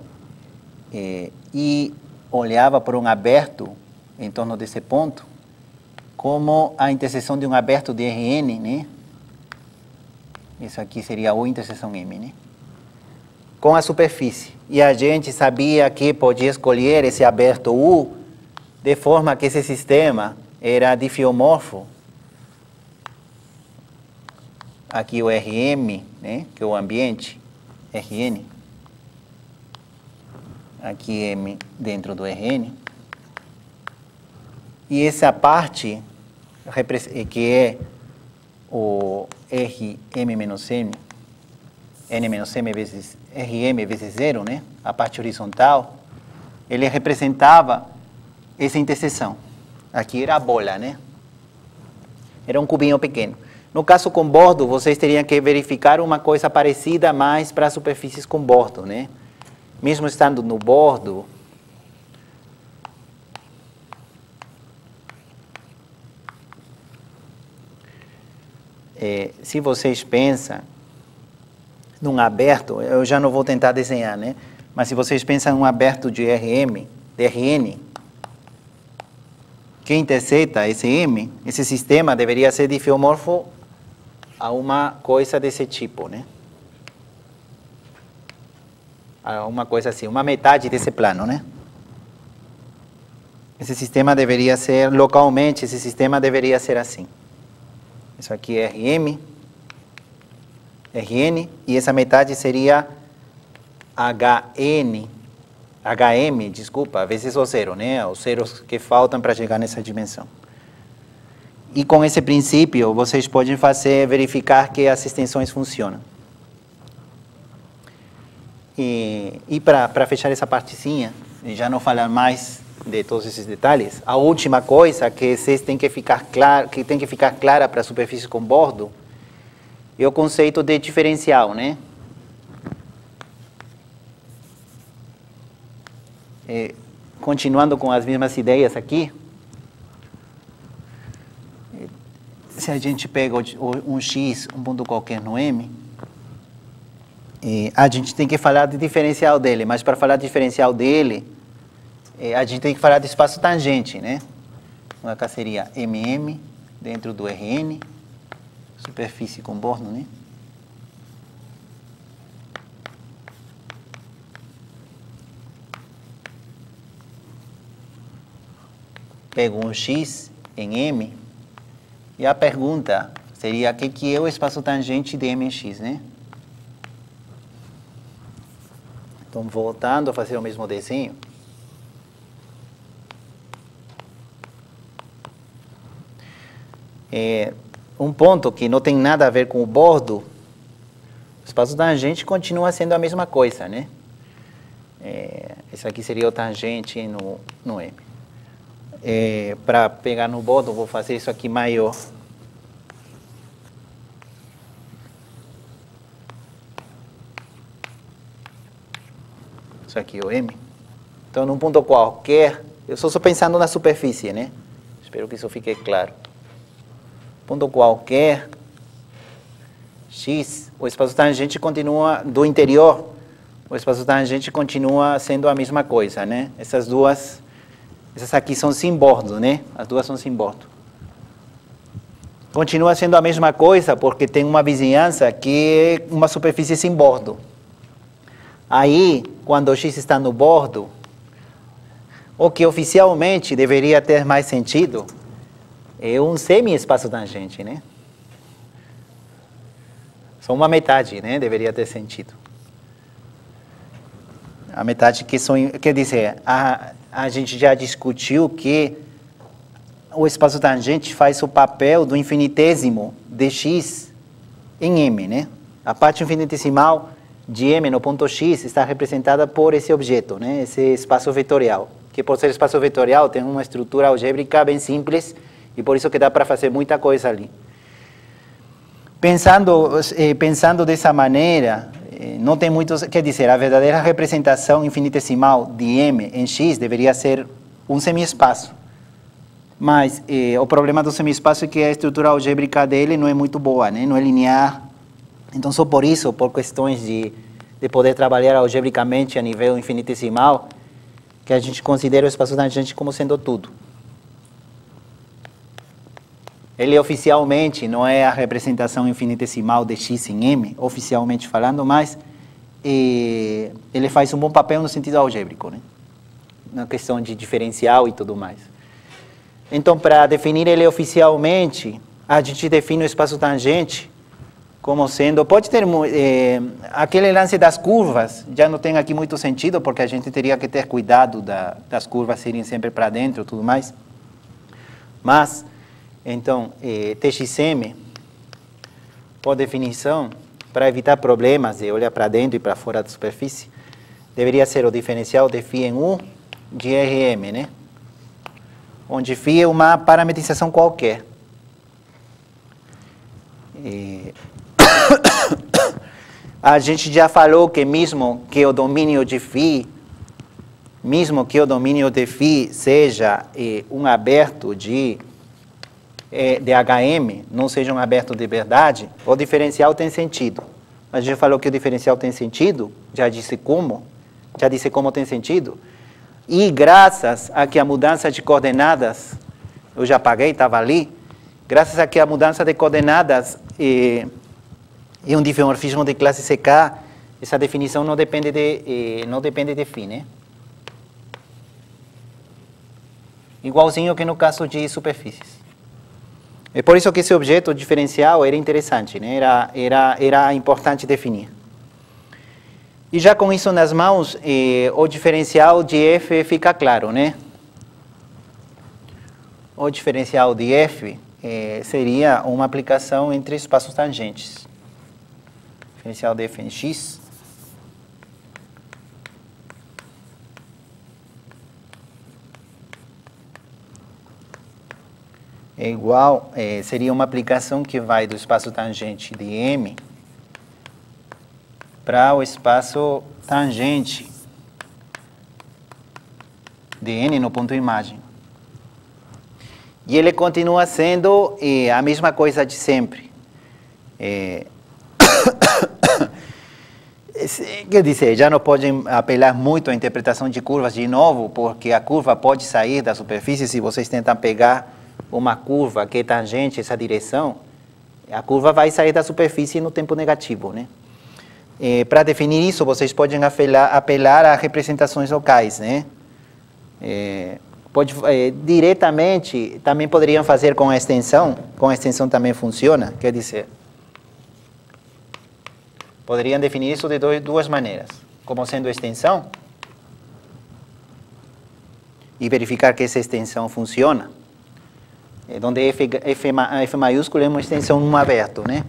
e olhava por um aberto em torno desse ponto como a interseção de um aberto de Rn, né? Isso aqui seria O interseção M, né? Com a superfície. E a gente sabia que podia escolher esse aberto U de forma que esse sistema era difiomorfo. Aqui o Rm, né? Que é o ambiente, Rn. Aqui M dentro do Rn. E essa parte, que é o Rm-M, N-M vezes Rm vezes zero, né? A parte horizontal, ele representava essa interseção. Aqui era a bola, né? Era um cubinho pequeno. No caso com bordo, vocês teriam que verificar uma coisa parecida mais para superfícies com bordo, né? Mesmo estando no bordo, se vocês pensam num aberto, eu já não vou tentar desenhar, né? Mas se vocês pensam num aberto de Rm, de Rn, que interseta esse M, esse sistema deveria ser difiomorfo a uma coisa desse tipo, né? A uma coisa assim, uma metade desse plano, né? Esse sistema deveria ser, localmente, esse sistema deveria ser assim. Isso aqui é Rm, Rn, e essa metade seria Hm, desculpa, vezes o zero, né? Os zeros que faltam para chegar nessa dimensão. E com esse princípio, vocês podem verificar que as extensões funcionam. E para fechar essa partezinha, e já não falar mais de todos esses detalhes, a última coisa que vocês têm que ficar clara para a superfície com bordo é o conceito de diferencial, né? Continuando com as mesmas ideias aqui, se a gente pega um x, um ponto qualquer no M, a gente tem que falar de diferencial dele, mas para falar de diferencial dele, a gente tem que falar de espaço tangente, né? Então, aqui seria MM dentro do Rn, superfície com bordo, né? Pego um x em M, e a pergunta seria o que é o espaço tangente de M em x, né? Então, voltando a fazer o mesmo desenho. Um ponto que não tem nada a ver com o bordo, o espaço tangente continua sendo a mesma coisa, né? Esse aqui seria o tangente no M. Para pegar no bordo, vou fazer isso aqui maior. Isso aqui é o M. Então, num ponto qualquer, eu estou só pensando na superfície, né? Espero que isso fique claro. Ponto qualquer, x, o espaço tangente continua do interior, o espaço tangente continua sendo a mesma coisa, né? Essas aqui são sem bordo, né? As duas são sem bordo. Continua sendo a mesma coisa porque tem uma vizinhança que é uma superfície sem bordo. Aí, quando o x está no bordo, o que oficialmente deveria ter mais sentido é um semi-espaço tangente, né? Só uma metade, né? Deveria ter sentido. A metade que são... Quer dizer, a gente já discutiu que o espaço tangente faz o papel do infinitésimo de x em M, né? A parte infinitesimal de M no ponto x está representada por esse objeto, né? Esse espaço vetorial, que por ser espaço vetorial tem uma estrutura algébrica bem simples e por isso que dá para fazer muita coisa ali. Pensando dessa maneira, não tem muitos, quer dizer, a verdadeira representação infinitesimal de M em X deveria ser um semiespaço. Mas o problema do semiespaço é que a estrutura algébrica dele não é muito boa, né? Não é linear. Então, só por isso, por questões de poder trabalhar algebricamente a nível infinitesimal, que a gente considera o espaço tangente como sendo tudo. Ele oficialmente não é a representação infinitesimal de X em M, oficialmente falando, mas ele faz um bom papel no sentido algébrico, né? Na questão de diferencial e tudo mais. Então, para definir ele oficialmente, a gente define o espaço tangente como sendo, pode ter, aquele lance das curvas, já não tem aqui muito sentido, porque a gente teria que ter cuidado das curvas irem sempre para dentro e tudo mais. Mas, então, TXM, por definição, para evitar problemas de olhar para dentro e para fora da superfície, deveria ser o diferencial de φ em U de RM, né? Onde φ é uma parametrização qualquer. A gente já falou que mesmo que o domínio de φ seja um aberto de HM, não seja um aberto de verdade, o diferencial tem sentido. A gente falou que o diferencial tem sentido, já disse como tem sentido. E graças a que a mudança de coordenadas, eu já apaguei, estava ali, graças a que a mudança de coordenadas e um dimorfismo de classe CK, essa definição não depende de φ, né? Igualzinho que no caso de superfícies. É por isso que esse objeto diferencial era interessante, né? Era importante definir. E já com isso nas mãos, o diferencial de f fica claro, né? O diferencial de f seria uma aplicação entre espaços tangentes. Diferencial de f em x é igual, seria uma aplicação que vai do espaço tangente de M para o espaço tangente de N no ponto imagem. E ele continua sendo a mesma coisa de sempre. Quer dizer, já não podem apelar muito à interpretação de curvas de novo, porque a curva pode sair da superfície se vocês tentam pegar uma curva que é tangente essa direção, a curva vai sair da superfície no tempo negativo, né? Para definir isso, vocês podem apelar a representações locais, né? Diretamente, também poderiam fazer com a extensão também funciona, quer dizer, poderiam definir isso de duas maneiras, como sendo extensão, e verificar que essa extensão funciona, onde F maiúsculo é uma extensão num aberto, né?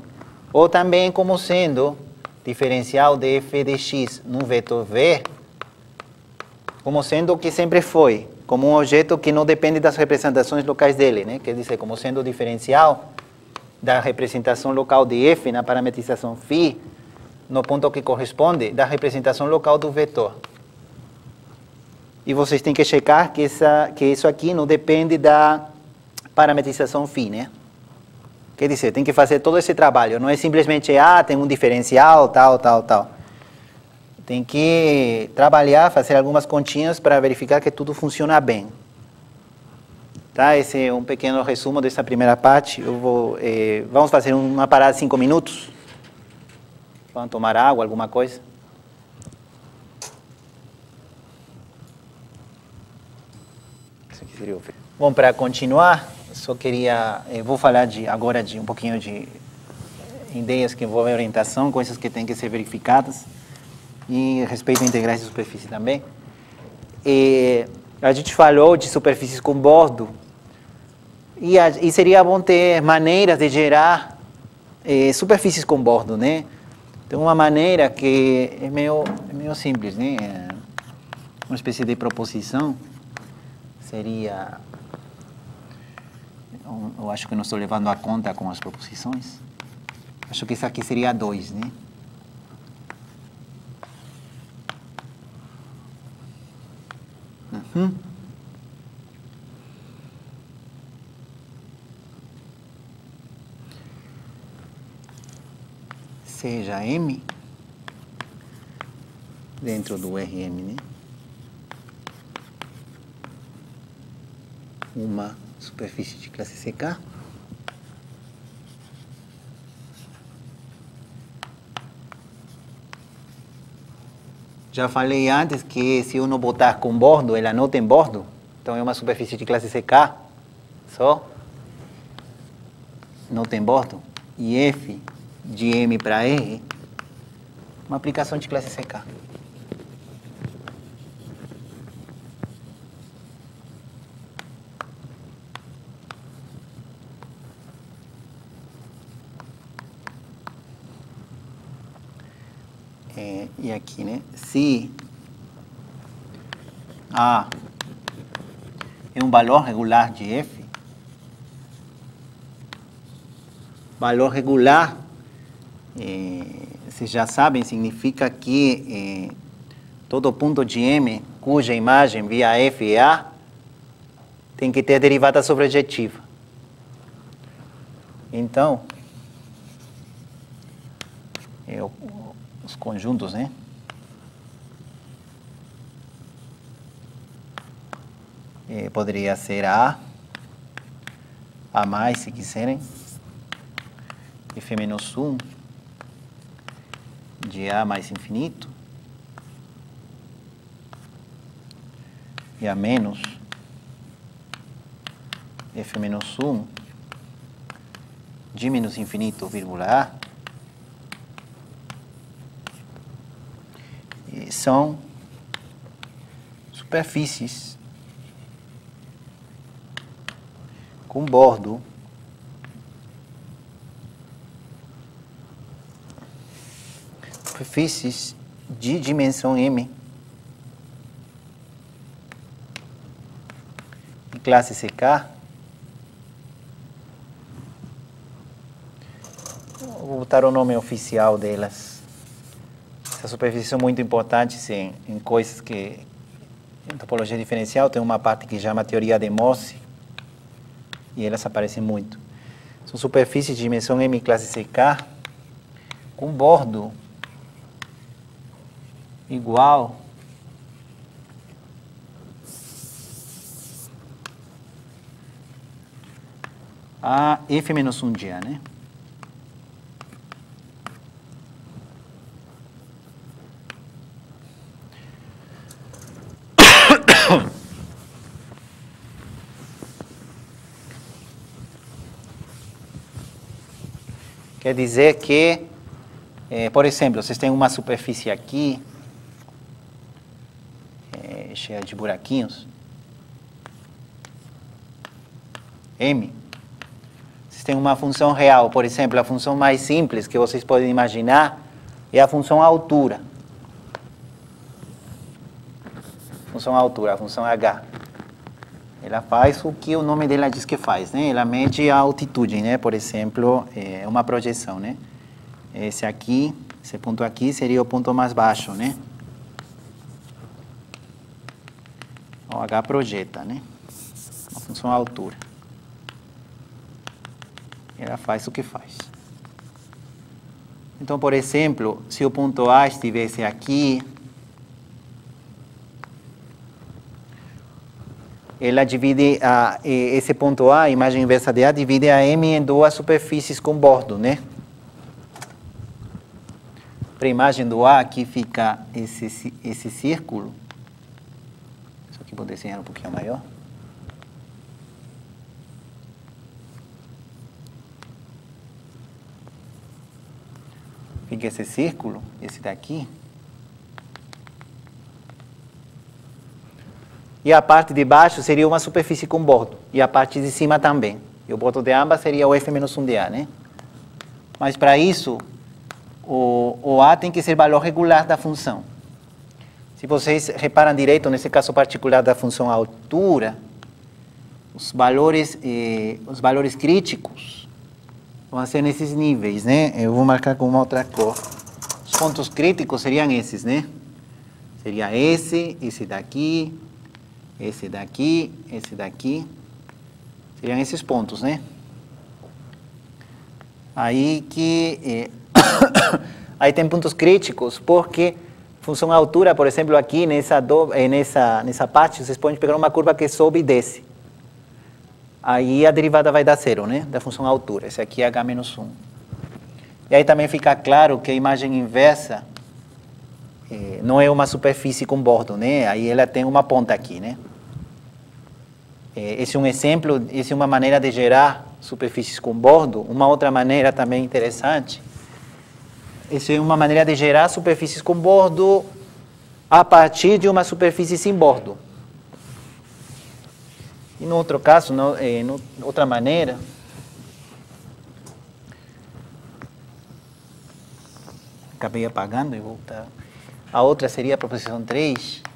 Ou também como sendo diferencial de f de x num vetor v, como sendo o que sempre foi, como um objeto que não depende das representações locais dele, né? Quer dizer, como sendo o diferencial da representação local de f na parametrização φ, no ponto que corresponde da representação local do vetor. E vocês têm que checar que isso aqui não depende da parametrização φ, né? Quer dizer, tem que fazer todo esse trabalho, não é simplesmente, tem um diferencial, tal. Tem que trabalhar, fazer algumas continhas para verificar que tudo funciona bem. Tá? Esse é um pequeno resumo dessa primeira parte. Vamos fazer uma parada de 5 minutos? Vamos tomar água, alguma coisa? Isso aqui seria o... Bom, para continuar, só queria, vou falar agora de um pouquinho de ideias que envolvem orientação, coisas que têm que ser verificadas, e respeito a integrais de superfície também. A gente falou de superfícies com bordo, e seria bom ter maneiras de gerar superfícies com bordo, né? Tem uma maneira que é meio simples, né? Uma espécie de proposição. seria... Eu acho que não estou levando a conta com as proposições. Acho que isso aqui seria 2, né? Seja M dentro do Rm, né? Uma superfície de classe CK já falei antes que se eu não botar com bordo, ela não tem bordo, então é uma superfície de classe CK só, não tem bordo, e F de M para R, uma aplicação de classe CK. E aqui, né? Se A é um valor regular de F, valor regular, vocês já sabem, significa que todo ponto de M cuja imagem via F é A tem que ter derivada sobrejetiva. Então, os conjuntos, né? Poderia ser A mais, se quiserem, F menos 1 de A mais infinito, e A menos F menos 1 de menos infinito, vírgula A, são superfícies com bordo superfícies de dimensão M em classe CK. Vou botar o nome oficial delas. Essas superfícies são muito importantes em coisas que, em topologia diferencial, tem uma parte que chama teoria de Morse, e elas aparecem muito. São superfícies de dimensão M classe CK, com bordo igual a F menos 1 de A, né? Quer dizer que, por exemplo, vocês têm uma superfície aqui, cheia de buraquinhos, M. Vocês têm uma função real, por exemplo, a função mais simples que vocês podem imaginar é a função altura. Função altura, a função H. Ela faz o que o nome dela diz que faz, né? Ela mede a altitude, né? Por exemplo, é uma projeção, né? Esse ponto aqui seria o ponto mais baixo, né? O H projeta, né? Uma função altura. Ela faz o que faz. Então, por exemplo, se o ponto A estivesse aqui, ela divide esse ponto A, a imagem inversa de A, divide a M em duas superfícies com bordo, né? Para a imagem do A, aqui fica esse círculo. Isso aqui vou desenhar um pouquinho maior. Fica esse círculo, esse daqui. E a parte de baixo seria uma superfície com bordo. E a parte de cima também. E o bordo de ambas seria o F menos 1 de A, né? Mas para isso, o A tem que ser valor regular da função. Se vocês reparam direito, nesse caso particular da função altura, os valores críticos vão ser nesses níveis, né? Eu vou marcar com uma outra cor. Os pontos críticos seriam esses, né? Seria esse daqui, esse daqui, esse daqui. Seriam esses pontos, né? Aí que... aí tem pontos críticos, porque função altura, por exemplo, aqui nessa parte, vocês podem pegar uma curva que sobe e desce. Aí a derivada vai dar zero, né? Da função altura. Esse aqui é h-1. E aí também fica claro que a imagem inversa não é uma superfície com bordo, né? Aí ela tem uma ponta aqui, né? Esse é um exemplo, essa é uma maneira de gerar superfícies com bordo. Uma outra maneira também interessante, essa é uma maneira de gerar superfícies com bordo a partir de uma superfície sem bordo. E no outro caso, outra maneira, acabei apagando e voltar. A outra seria a proposição 3.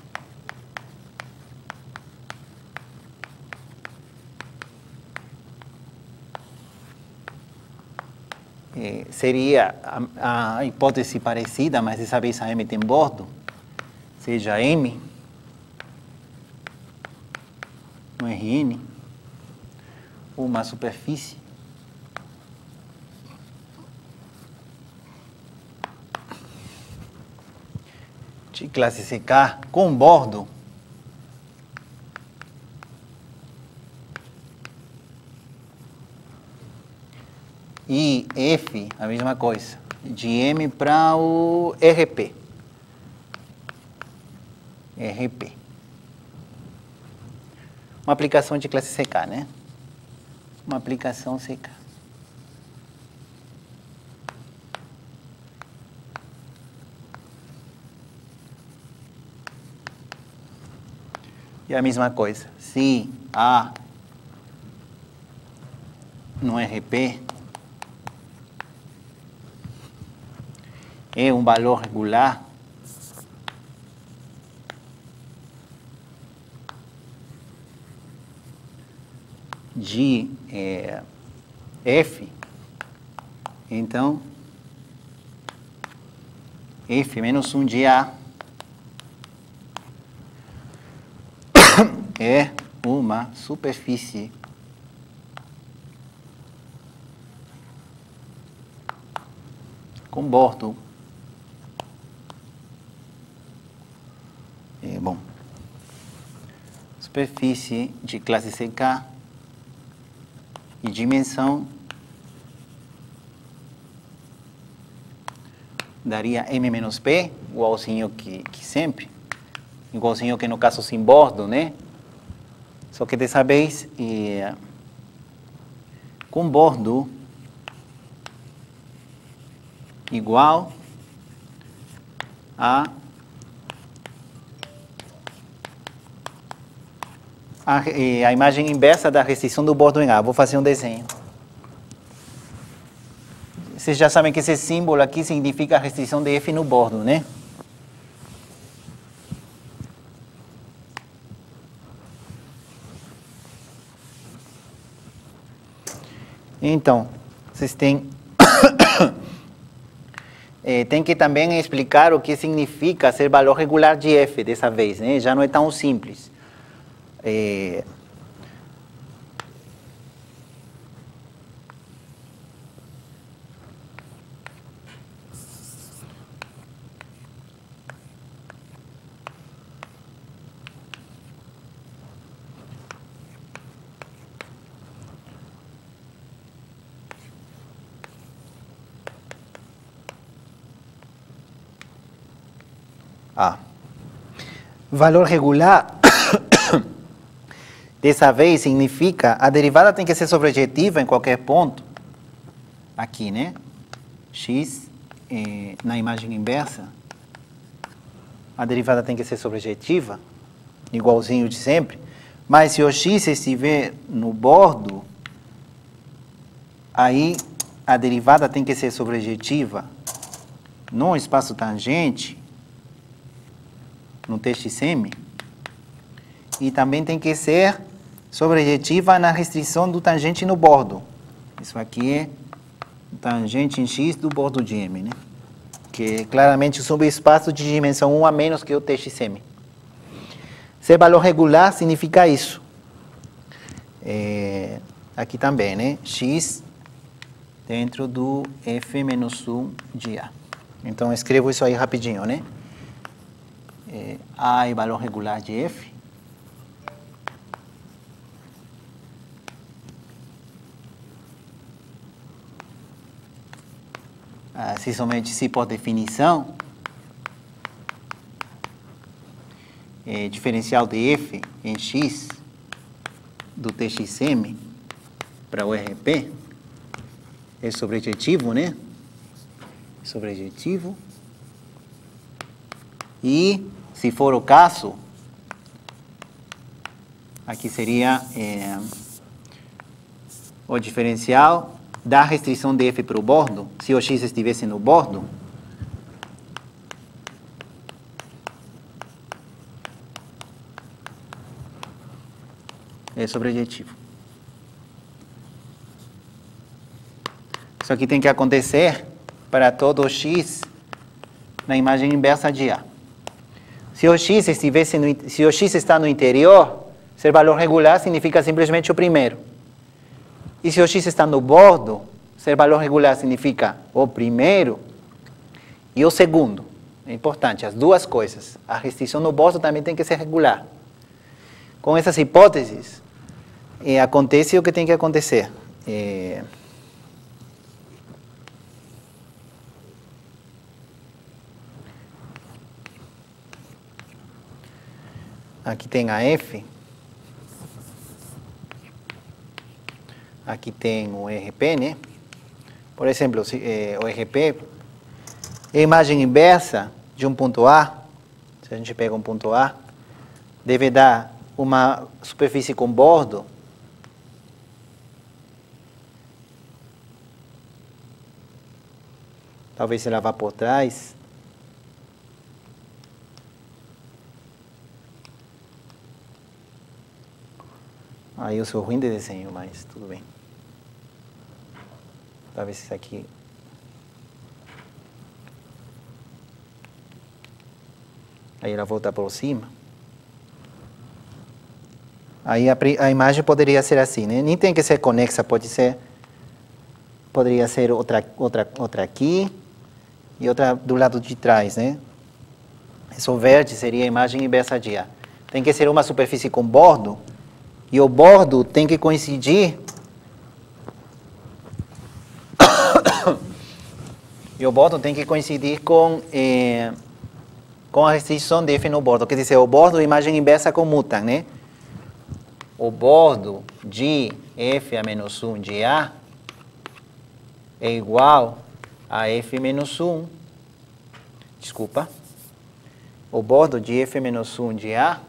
Seria a hipótese parecida, mas dessa vez a M tem bordo, seja M no Rn, uma superfície de classe CK com bordo e F, a mesma coisa, de M para o RP. RP. Uma aplicação de classe CK, né? Uma aplicação CK. E a mesma coisa, se A no RP é um valor regular, de F, então F menos 1 de A é uma superfície com bordo. Bom, superfície de classe CK e dimensão daria M menos P, igualzinho que sempre, igualzinho que no caso sem bordo, né? Só que dessa vez, com bordo igual a imagem inversa da restrição do bordo em A. Vou fazer um desenho. Vocês já sabem que esse símbolo aqui significa a restrição de F no bordo, né? Então, vocês têm... tem que também explicar o que significa ser valor regular de F dessa vez, né? Já não é tão simples. Valor regular, dessa vez, significa a derivada tem que ser sobrejetiva em qualquer ponto, aqui, né? X, na imagem inversa, a derivada tem que ser sobrejetiva, igualzinho de sempre, mas se o X estiver no bordo, aí a derivada tem que ser sobrejetiva no espaço tangente, no TXM, e também tem que ser Sobrejetiva na restrição do tangente no bordo. Isso aqui é tangente em X do bordo de M, né? Que é claramente o subespaço de dimensão 1 a menos que o TXM. Ser valor regular significa isso. Aqui também, né? X dentro do F menos 1 de A. Então, eu escrevo isso aí rapidinho, né? A é valor regular de F. Se somente se por definição, diferencial de F em X do TXM para o RP é sobrejetivo, né? Sobrejetivo. E, se for o caso, aqui seria o diferencial da restrição de F para o bordo. Se o X estivesse no bordo, é sobrejetivo. Isso aqui tem que acontecer para todo o X na imagem inversa de A. Se o X está no interior, ser valor regular significa simplesmente o primeiro. E se o X está no bordo, ser valor regular significa o primeiro e o segundo. É importante, as duas coisas. A restrição no bordo também tem que ser regular. Com essas hipóteses, acontece o que tem que acontecer. Aqui tem a F. Aqui tem o RP, né? Por exemplo, o RP é a imagem inversa de um ponto A. Se a gente pega um ponto A, deve dar uma superfície com bordo talvez ela vá por trás. Aí eu sou ruim de desenho, mas tudo bem. Talvez isso aqui. Aí ela volta por cima. Aí a imagem poderia ser assim, né? Nem tem que ser conexa, poderia ser outra aqui e outra do lado de trás, né? Esse verde seria a imagem inversa de A. Tem que ser uma superfície com bordo e o bordo tem que coincidir com a restrição de F no bordo. Quer dizer, o bordo e a imagem inversa comutam, né? O bordo de F a menos 1 de A é igual a F menos 1. Desculpa. O bordo de F menos 1 de A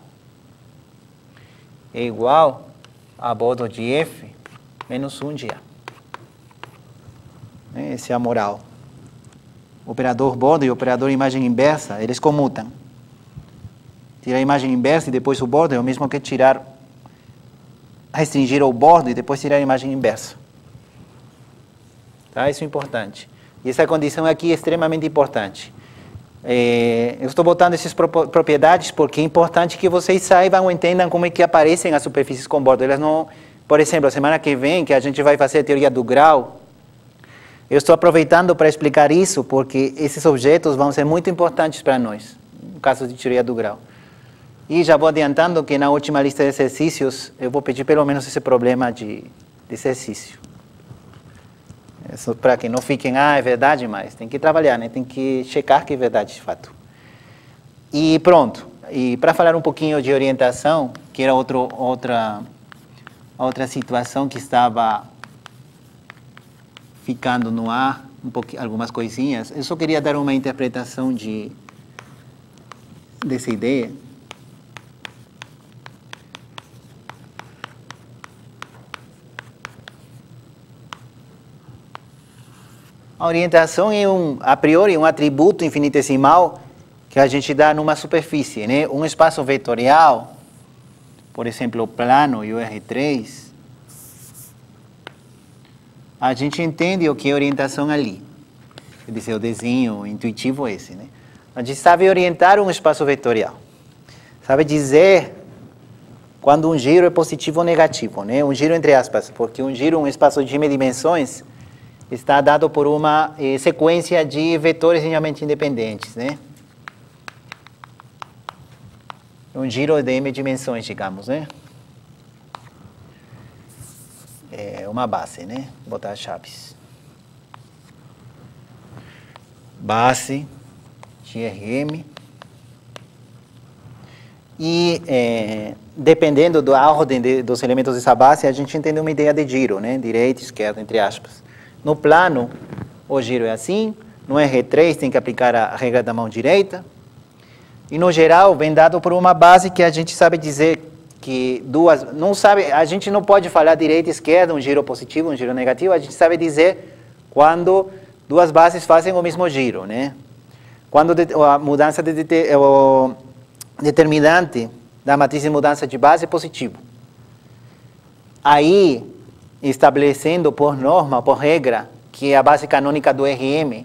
é igual a bordo de F menos 1 de A. Esse é a moral. Operador bordo e operador imagem inversa, eles comutam. Tirar a imagem inversa e depois o bordo é o mesmo que restringir o bordo e depois tirar a imagem inversa. Tá? Isso é importante. E essa condição aqui é extremamente importante. Eu estou botando essas propriedades porque é importante que vocês saibam ou entendam como é que aparecem as superfícies com bordo. Elas não, por exemplo, a semana que vem, que a gente vai fazer a teoria do grau, eu estou aproveitando para explicar isso porque esses objetos vão ser muito importantes para nós, no caso de teoria do grau. E já vou adiantando que na última lista de exercícios eu vou pedir pelo menos esse problema de exercício. Para que não fiquem, é verdade, mas tem que trabalhar, né? Tem que checar que é verdade de fato. E pronto. E para falar um pouquinho de orientação, que era outra situação que estava ficando no ar, algumas coisinhas, eu só queria dar uma interpretação dessa ideia. A orientação é a priori um atributo infinitesimal que a gente dá numa superfície, né? Um espaço vetorial por exemplo, o plano e o R3, a gente entende o que é orientação ali. Quer dizer, o desenho intuitivo é esse, né? A gente sabe orientar um espaço vetorial. Sabe dizer quando um giro é positivo ou negativo, né? Um giro entre aspas, porque um giro, um espaço de m dimensões, está dado por uma sequência de vetores linearmente independentes, né? Um giro de m dimensões, digamos, né? É uma base, né? Vou botar as chaves. Base, GRM. E dependendo da ordem dos elementos dessa base, a gente entende uma ideia de giro, né? Direita, esquerda, entre aspas. No plano, o giro é assim. No R3 tem que aplicar a regra da mão direita. E no geral, vem dado por uma base que a gente sabe dizer que duas... Não sabe, a gente não pode falar direita e esquerda, um giro positivo, um giro negativo. A gente sabe dizer quando duas bases fazem o mesmo giro, né? Quando a mudança o determinante da matriz de mudança de base é positivo. Aí, estabelecendo por norma, por regra, que a base canônica do RM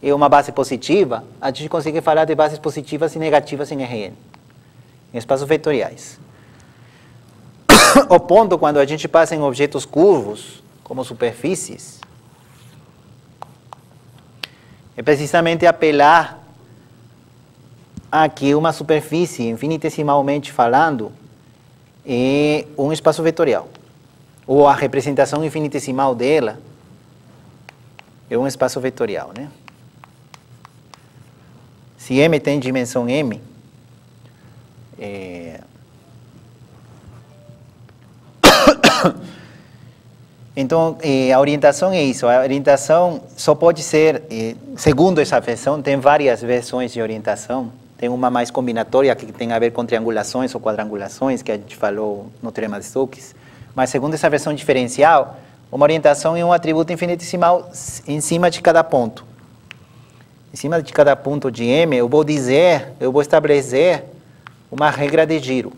é uma base positiva, a gente consegue falar de bases positivas e negativas em RN, em espaços vetoriais. O ponto, quando a gente passa em objetos curvos, como superfícies, é precisamente apelar a que uma superfície, infinitesimalmente falando, é um espaço vetorial. Ou a representação infinitesimal dela é um espaço vetorial, né? Se M tem dimensão M, então a orientação é isso. A orientação só pode ser, segundo essa versão, tem várias versões de orientação. Tem uma mais combinatória que tem a ver com triangulações ou quadrangulações, que a gente falou no teorema de Stokes. Mas segundo essa versão diferencial, uma orientação é um atributo infinitesimal em cima de cada ponto. Em cima de cada ponto de M, eu vou estabelecer uma regra de giro.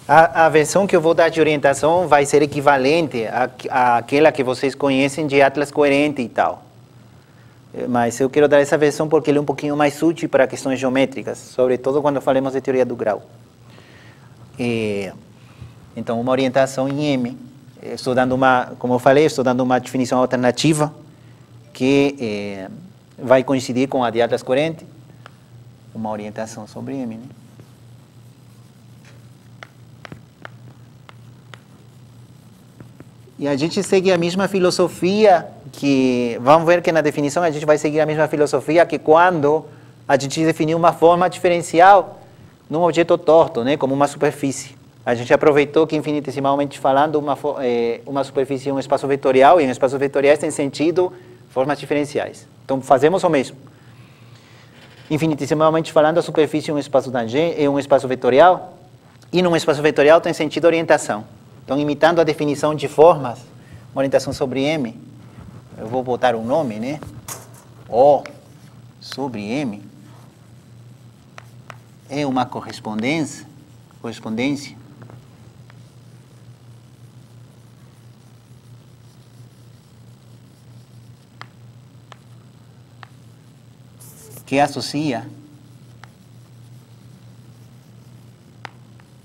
A versão que eu vou dar de orientação vai ser equivalente àquela que vocês conhecem de Atlas coerente e tal. Mas eu quero dar essa versão porque ele é um pouquinho mais útil para questões geométricas, sobretudo quando falamos de teoria do grau. Então, uma orientação em M. Estou dando como eu falei, estou dando uma definição alternativa que vai coincidir com a de Atlas coerente. Uma orientação sobre M, né? E a gente segue a mesma filosofia que... Vamos ver que na definição a gente vai seguir a mesma filosofia que quando a gente definiu uma forma diferencial num objeto torto, né, como uma superfície. A gente aproveitou que, infinitesimalmente falando, uma superfície é um espaço vetorial, e em espaços vetoriais tem sentido formas diferenciais. Então, fazemos o mesmo. Infinitesimalmente falando, a superfície é um espaço tangente, é um espaço vetorial, e num espaço vetorial tem sentido orientação. Então, imitando a definição de formas, uma orientação sobre M, eu vou botar um nome, né? O sobre M é uma correspondência que associa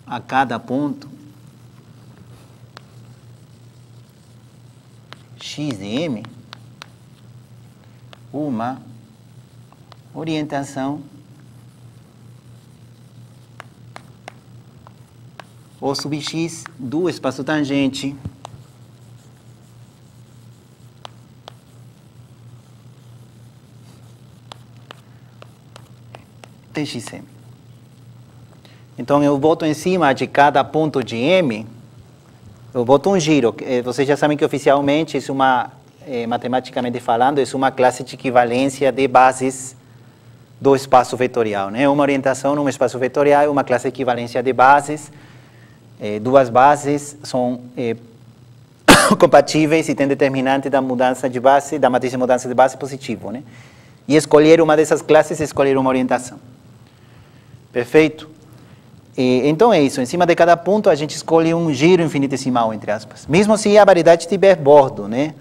a cada ponto X de M uma orientação O sub X do espaço tangente TXM. Então, eu boto em cima de cada ponto de M, eu boto um giro. Vocês já sabem que oficialmente, isso matematicamente falando, isso é uma classe de equivalência de bases do espaço vetorial, né? Uma orientação num espaço vetorial é uma classe de equivalência de bases. Duas bases são compatíveis e têm determinante da mudança de base, da matriz de mudança de base positivo, né? e escolher uma dessas classes e escolher uma orientação. Perfeito? Então é isso, em cima de cada ponto a gente escolhe um giro infinitesimal, entre aspas. Mesmo se a variedade tiver bordo, né?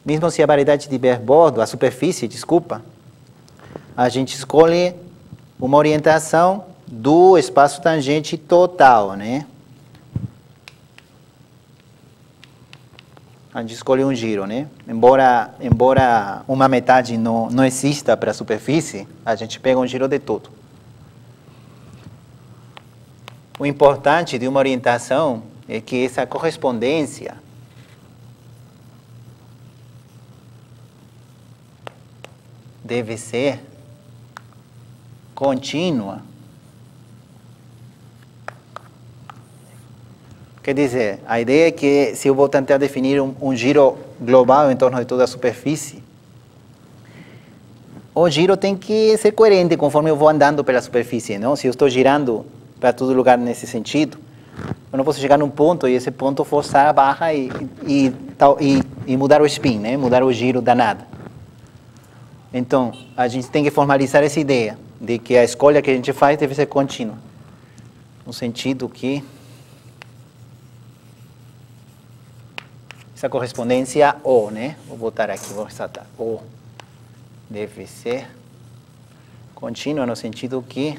Mesmo se a variedade tiver bordo, a superfície, desculpa, a gente escolhe uma orientação do espaço tangente total, né? A gente escolhe um giro, né? Embora uma metade não exista para a superfície, a gente pega um giro de todo. O importante de uma orientação é que essa correspondência deve ser contínua. Quer dizer, a ideia é que se eu vou tentar definir um giro global em torno de toda a superfície, o giro tem que ser coerente conforme eu vou andando pela superfície, não? Se eu estou girando para todo lugar nesse sentido, eu não posso chegar num ponto e esse ponto forçar a barra e mudar o spin, né? Mudar o giro danado. Então, a gente tem que formalizar essa ideia de que a escolha que a gente faz deve ser contínua. No sentido que essa correspondência O, né? Vou botar aqui, vou ressaltar. O deve ser contínua no sentido que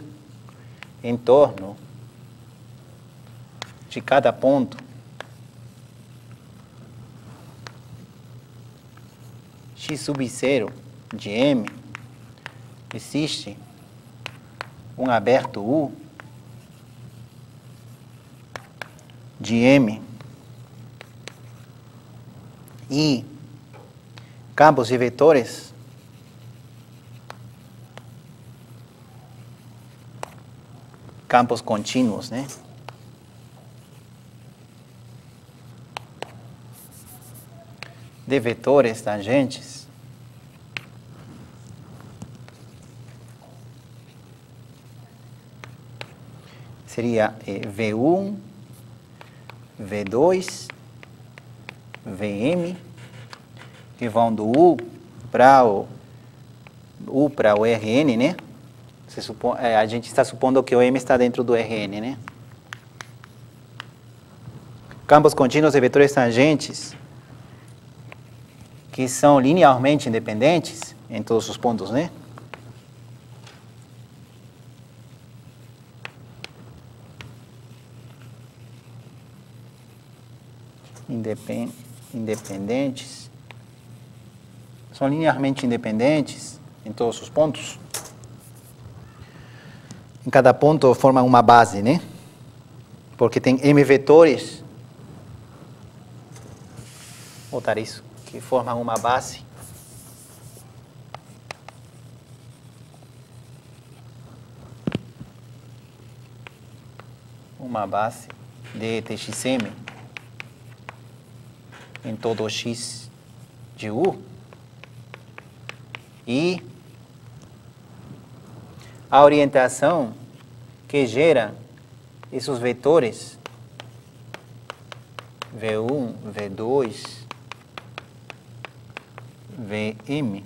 em torno de cada ponto x sub 0 de M existe um aberto U de M e campos e vetores campos contínuos, né? De vetores tangentes seria V1, V2, Vm, que vão do U para o Rn, né? A gente está supondo que o M está dentro do Rn, né? Campos contínuos de vetores tangentes que são linearmente independentes em todos os pontos, né? Independentes. São linearmente independentes em todos os pontos. Em cada ponto forma uma base, né? Porque tem M vetores. Vou botar isso, que formam uma base. Uma base de TXM em todo o X de U. E a orientação que gera esses vetores V1, V2, Vm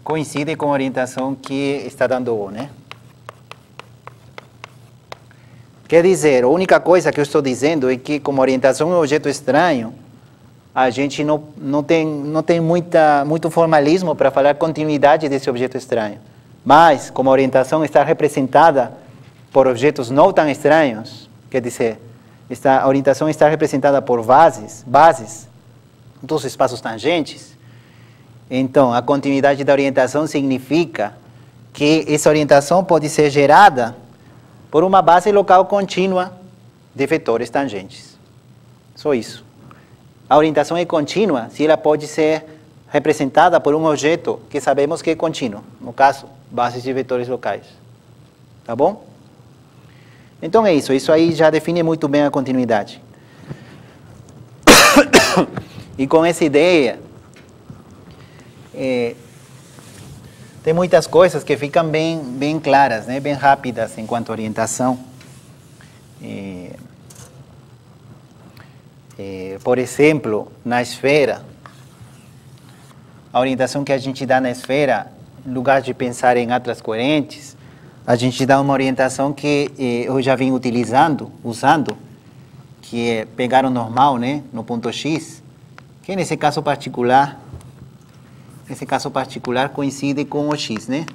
coincide com a orientação que está dando O, né? Quer dizer, a única coisa que eu estou dizendo é que, como orientação é um objeto estranho, a gente não tem muito formalismo para falar continuidade desse objeto estranho. Mas, como a orientação está representada por objetos não tão estranhos, quer dizer, a orientação está representada por bases dos espaços tangentes, então a continuidade da orientação significa que essa orientação pode ser gerada por uma base local contínua de vetores tangentes. Só isso. A orientação é contínua se ela pode ser representada por um objeto que sabemos que é contínuo. No caso, bases de vetores locais. Tá bom? Então é isso. Isso aí já define muito bem a continuidade. E com essa ideia, tem muitas coisas que ficam bem claras, né? Bem rápidas enquanto orientação. Por exemplo, na esfera, a orientação que a gente dá na esfera, em lugar de pensar em atlas coerentes, a gente dá uma orientação que eu já vim usando, que é pegar o normal, né, no ponto X, que nesse caso particular coincide com o X, né?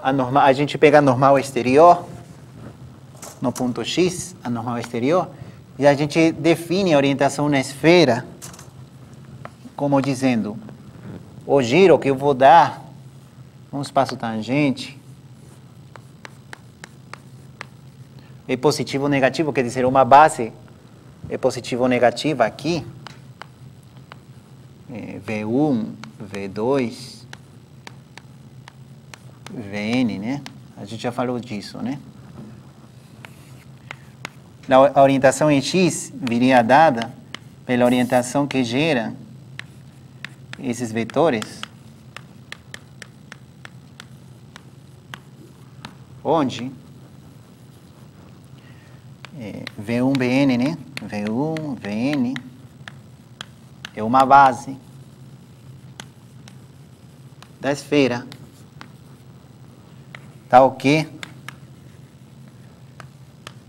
A gente pega a normal exterior, no ponto X, a normal exterior, e a gente define a orientação na esfera, como dizendo, o giro que eu vou dar num espaço tangente é positivo ou negativo, quer dizer, uma base é positiva ou negativa aqui, V1, V2, Vn, né? A gente já falou disso, né? A orientação em X viria dada pela orientação que gera esses vetores, onde V1, Vn, né? V1, Vn é uma base da esfera. Tá ok?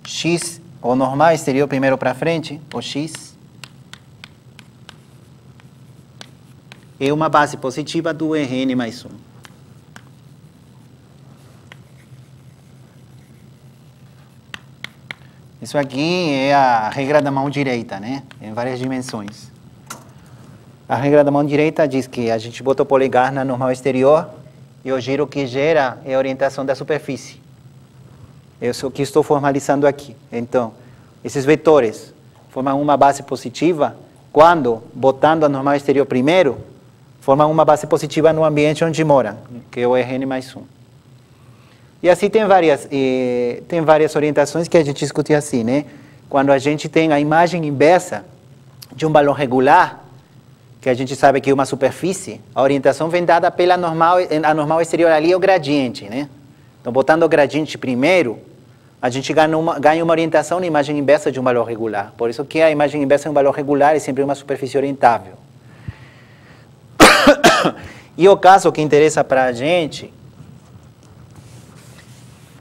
X, o normal exterior primeiro para frente, o X, é uma base positiva do Rn mais 1. Isso aqui é a regra da mão direita, né? Em várias dimensões. A regra da mão direita diz que a gente bota o polegar na normal exterior e o giro que gera é a orientação da superfície. É isso que estou formalizando aqui. Então, esses vetores formam uma base positiva quando, botando a normal exterior primeiro, formam uma base positiva no ambiente onde moram, que é o Rn mais 1. E assim tem várias orientações que a gente discute assim, né? Quando a gente tem a imagem inversa de um balão regular, que a gente sabe que é uma superfície, a orientação vem dada pela a normal exterior ali é o gradiente, né? Então, botando o gradiente primeiro, a gente ganha uma orientação na imagem inversa de um balão regular. Por isso que a imagem inversa de um balão regular é sempre uma superfície orientável. E o caso que interessa para a gente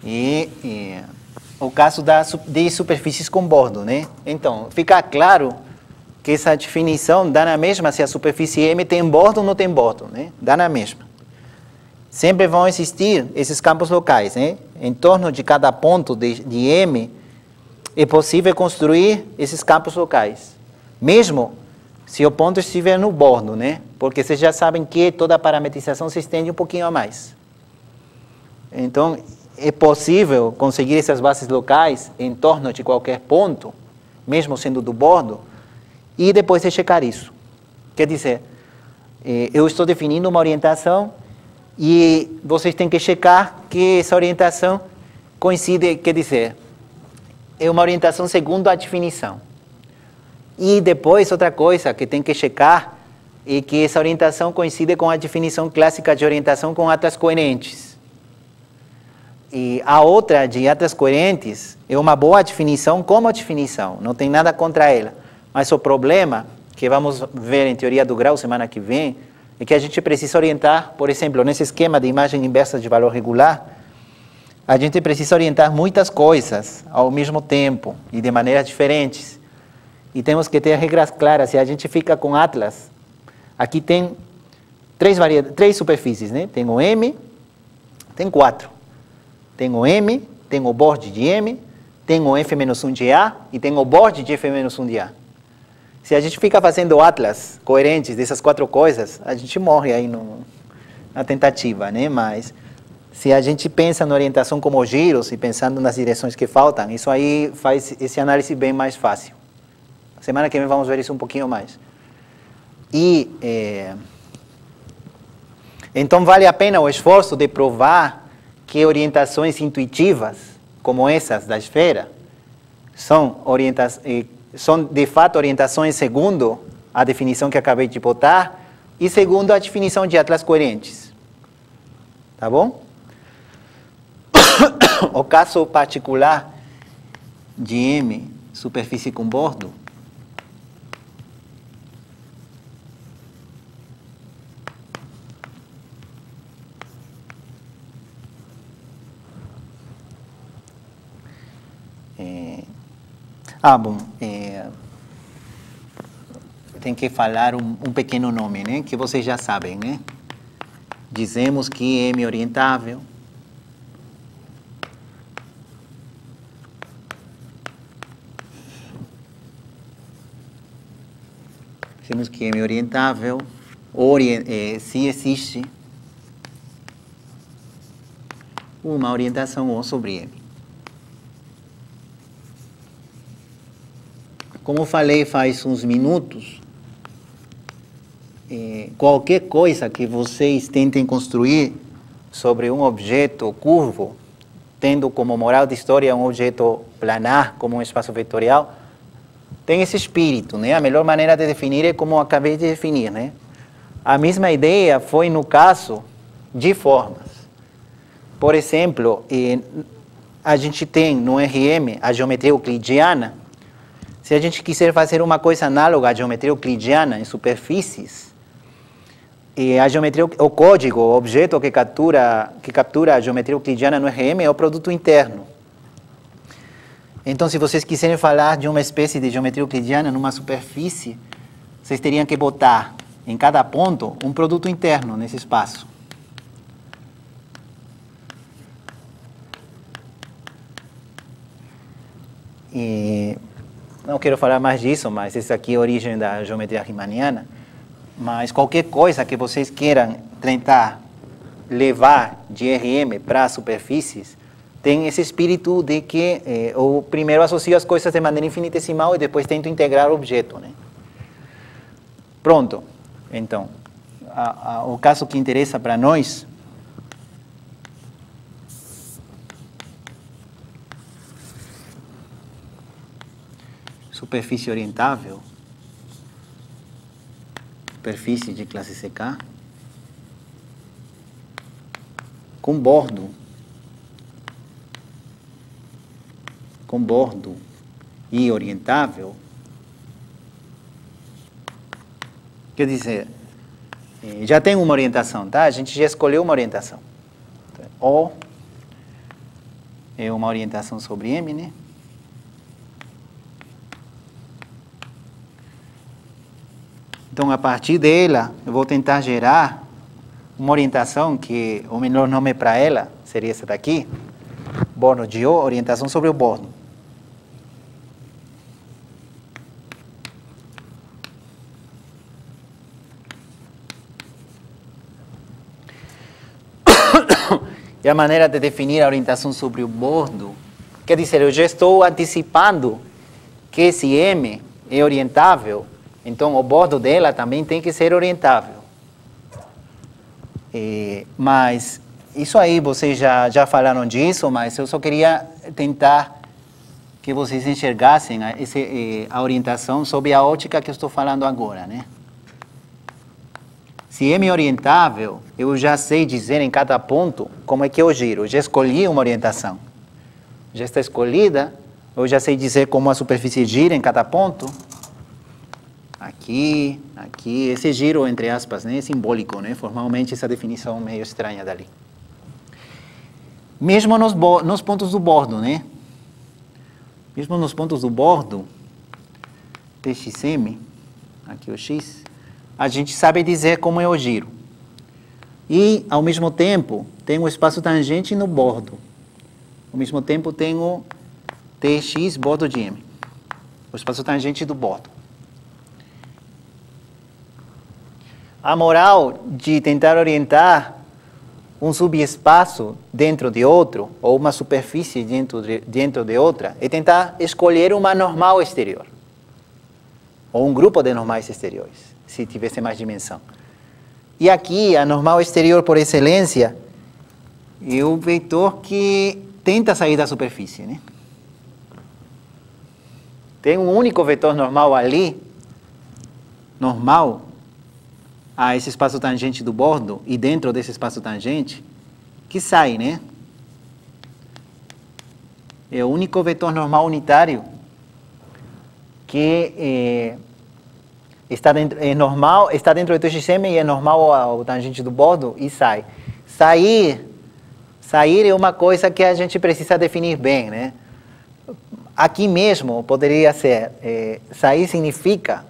é o caso de superfícies com bordo, né? Então, fica claro que essa definição dá na mesma se a superfície M tem bordo ou não tem bordo, né? Dá na mesma. Sempre vão existir esses campos locais, né? Em torno de cada ponto de M é possível construir esses campos locais, mesmo se o ponto estiver no bordo, né? Porque vocês já sabem que toda a parametrização se estende um pouquinho a mais. Então, é possível conseguir essas bases locais em torno de qualquer ponto, mesmo sendo do bordo, e depois de checar isso. Quer dizer, eu estou definindo uma orientação e vocês têm que checar que essa orientação coincide, quer dizer, é uma orientação segundo a definição. E depois, outra coisa que tem que checar é que essa orientação coincide com a definição clássica de orientação com atlas coerentes. E a outra de atlas coerentes é uma boa definição como definição, não tem nada contra ela. Mas o problema, que vamos ver em teoria do grau semana que vem, é que a gente precisa orientar, por exemplo, nesse esquema de imagem inversa de valor regular, a gente precisa orientar muitas coisas ao mesmo tempo e de maneiras diferentes. E temos que ter regras claras. Se a gente fica com atlas, aqui tem três superfícies, né? Tem o M, tem 4. Tem o M, tem o borde de M, tem o F-1 de A e tem o borde de F-1 de A. Se a gente fica fazendo atlas coerentes dessas 4 coisas, a gente morre aí na tentativa, né? Mas se a gente pensa na orientação como giros e pensando nas direções que faltam, isso aí faz esse análise bem mais fácil. Semana que vem vamos ver isso um pouquinho mais. E então vale a pena o esforço de provar que orientações intuitivas, como essas da esfera, são de fato orientações segundo a definição que acabei de botar e segundo a definição de atlas coerentes. Tá bom? O caso particular de M, superfície com bordo, Bom, tem que falar um pequeno nome, né? Que vocês já sabem, né? Dizemos que M orientável. Dizemos que M orientável, se existe uma orientação O sobre M. Como falei faz uns minutos, qualquer coisa que vocês tentem construir sobre um objeto curvo, tendo como moral de história um objeto planar como um espaço vetorial, tem esse espírito, né? A melhor maneira de definir é como eu acabei de definir, né? A mesma ideia foi no caso de formas. Por exemplo, a gente tem no RM a geometria euclidiana. Se a gente quiser fazer uma coisa análoga à geometria euclidiana em superfícies, a geometria, o código, o objeto que captura a geometria euclidiana no RM é o produto interno. Então, se vocês quiserem falar de uma espécie de geometria euclidiana numa superfície, vocês teriam que botar em cada ponto um produto interno nesse espaço. Não quero falar mais disso, mas essa aqui é a origem da geometria riemanniana. Mas qualquer coisa que vocês queiram tentar levar de RM para superfícies, tem esse espírito de que eu primeiro associo as coisas de maneira infinitesimal e depois tento integrar o objeto, né? Pronto. Então, o caso que interessa para nós superfície orientável, superfície de classe CK, com bordo e orientável, quer dizer, já tem uma orientação, tá? A gente já escolheu uma orientação. O é uma orientação sobre M, né? Então, a partir dela, eu vou tentar gerar uma orientação que o melhor nome para ela seria essa daqui, bordo de O, orientação sobre o bordo. E a maneira de definir a orientação sobre o bordo, quer dizer, eu já estou antecipando que esse M é orientável, então o bordo dela também tem que ser orientável. Mas isso aí, vocês já falaram disso, mas eu só queria tentar que vocês enxergassem a orientação sob a ótica que eu estou falando agora, né? Se M é orientável, eu já sei dizer em cada ponto como é que eu giro. Eu já escolhi uma orientação. Já está escolhida, eu já sei dizer como a superfície gira em cada ponto. Aqui, aqui, esse giro, entre aspas, né, é simbólico, né? Formalmente, essa definição meio estranha dali. Mesmo nos pontos do bordo, né? Mesmo nos pontos do bordo, TXM, aqui o X, a gente sabe dizer como é o giro. E, ao mesmo tempo, tem o espaço tangente no bordo. Ao mesmo tempo, tem o TX bordo de M. O espaço tangente do bordo. A moral de tentar orientar um subespaço dentro de outro, ou uma superfície dentro de outra, é tentar escolher uma normal exterior. Ou um grupo de normais exteriores, se tivesse mais dimensão. E aqui, a normal exterior por excelência é o vetor que tenta sair da superfície, né? Tem um único vetor normal ali, normal, a esse espaço tangente do bordo, e dentro desse espaço tangente, que sai, né? É o único vetor normal unitário que está dentro do TXM e é normal ao tangente do bordo e sai. Sair é uma coisa que a gente precisa definir bem, né? aqui mesmo poderia ser, isso aí significa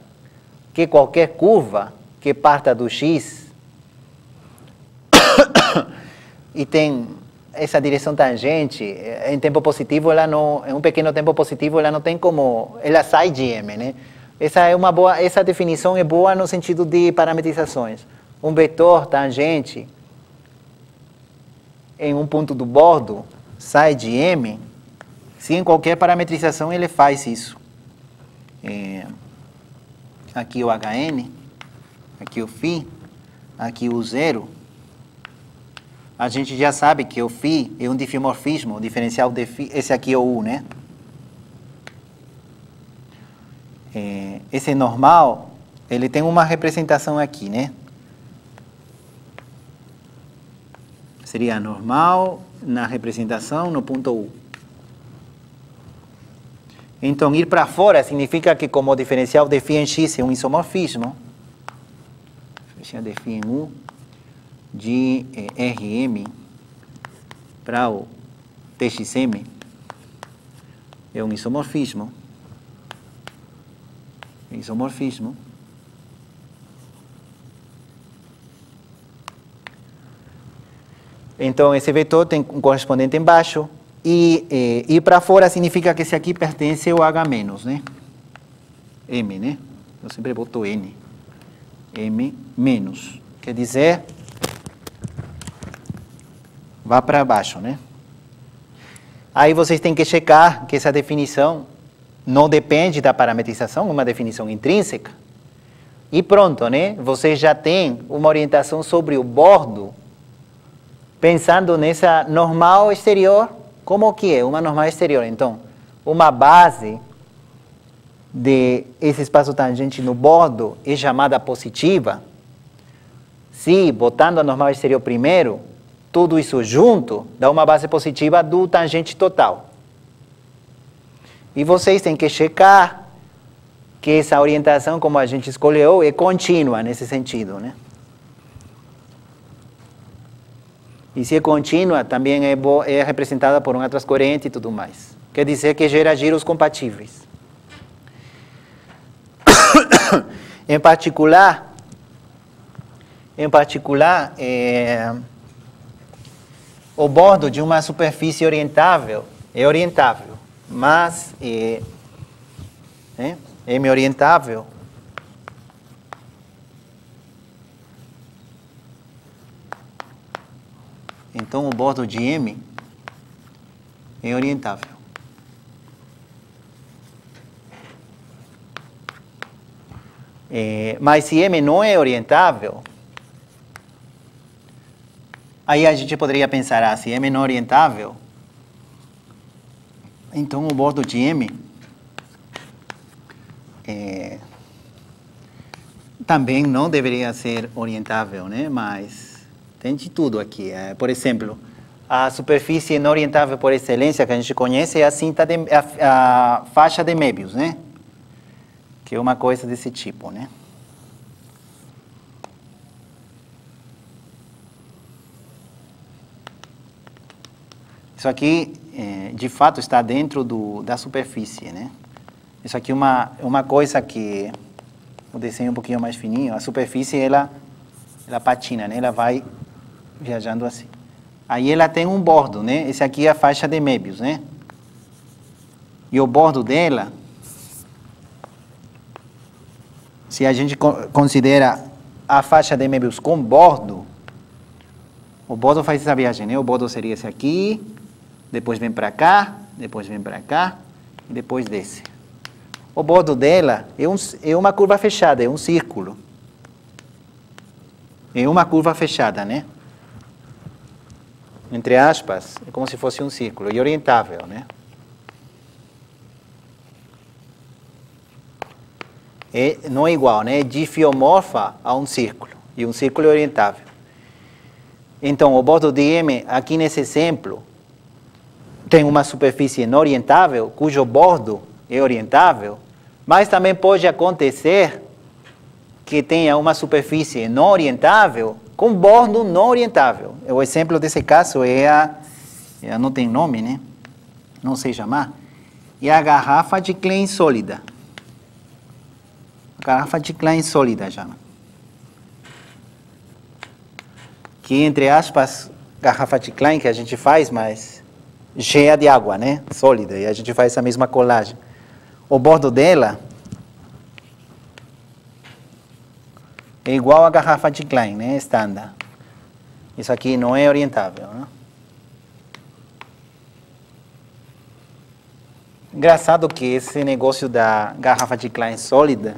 que qualquer curva que parta do x e tem essa direção tangente, em tempo positivo, ela não, em um pequeno tempo positivo, ela não tem como, ela sai de M, né? Essa definição é boa no sentido de parametrizações. Um vetor tangente em um ponto do bordo sai de M, se em qualquer parametrização ele faz isso. Aqui o HN, aqui o φ, aqui o zero. A gente já sabe que o φ é um diffeomorfismo, o diferencial de φ, esse aqui é o U, né? Esse normal, ele tem uma representação aqui, né? Seria normal na representação no ponto U. Então, ir para fora significa que como o diferencial de φ em x é um isomorfismo, diferencial de φ em U, de Rm para o Txm é um isomorfismo. Então, esse vetor tem um correspondente embaixo. E ir para fora significa que esse aqui pertence ao H-, né? M, né? Eu sempre boto N. M menos. Quer dizer, vá para baixo, né? Aí vocês têm que checar que essa definição não depende da parametrização, uma definição intrínseca. E pronto, né? Vocês já têm uma orientação sobre o bordo, pensando nessa normal exterior. Como que é uma normal exterior? Então, uma base de esse espaço tangente no bordo é chamada positiva. Se, botando a normal exterior primeiro, tudo isso junto, dá uma base positiva do tangente total. E vocês têm que checar que essa orientação, como a gente escolheu, é contínua nesse sentido, né? E se é contínua, também é representada por uma transcorrente e tudo mais. Quer dizer que gera giros compatíveis. Em particular, o bordo de uma superfície orientável é orientável, mas M orientável então o bordo de M é orientável. Mas se M não é orientável, aí a gente poderia pensar, se M não é orientável, então o bordo de M também não deveria ser orientável, né? Mas tem de tudo aqui. Por exemplo, a superfície não orientável por excelência que a gente conhece é a faixa de Möbius, né? Que é uma coisa desse tipo, né? Isso aqui, de fato, está dentro da superfície, né? Isso aqui é uma coisa que o desenho um pouquinho mais fininho. A superfície, ela patina, né? Ela vai viajando assim. Aí ela tem um bordo, né? Esse aqui é a faixa de Möbius, né? E o bordo dela, se a gente considera a faixa de Möbius com bordo, o bordo faz essa viagem, né? O bordo seria esse aqui, depois vem para cá, depois vem para cá, e depois desce. O bordo dela é uma curva fechada, é um círculo. É uma curva fechada, né? Entre aspas, é como se fosse um círculo, e orientável, né? Não é igual, né? É diffeomorfa a um círculo, e um círculo é orientável. Então, o bordo de M, aqui nesse exemplo, tem uma superfície não orientável, cujo bordo é orientável, mas também pode acontecer que tenha uma superfície não orientável com bordo não orientável. O exemplo desse caso não tem nome, né? Não sei chamar. e a garrafa de Klein sólida. Garrafa de Klein sólida já. Que, entre aspas, garrafa de Klein que a gente faz, mas cheia de água, né? Sólida. E a gente faz a mesma colagem. O bordo dela é igual a garrafa de Klein, né? Estándar. Isso aqui não é orientável, né? Engraçado que esse negócio da garrafa de Klein sólida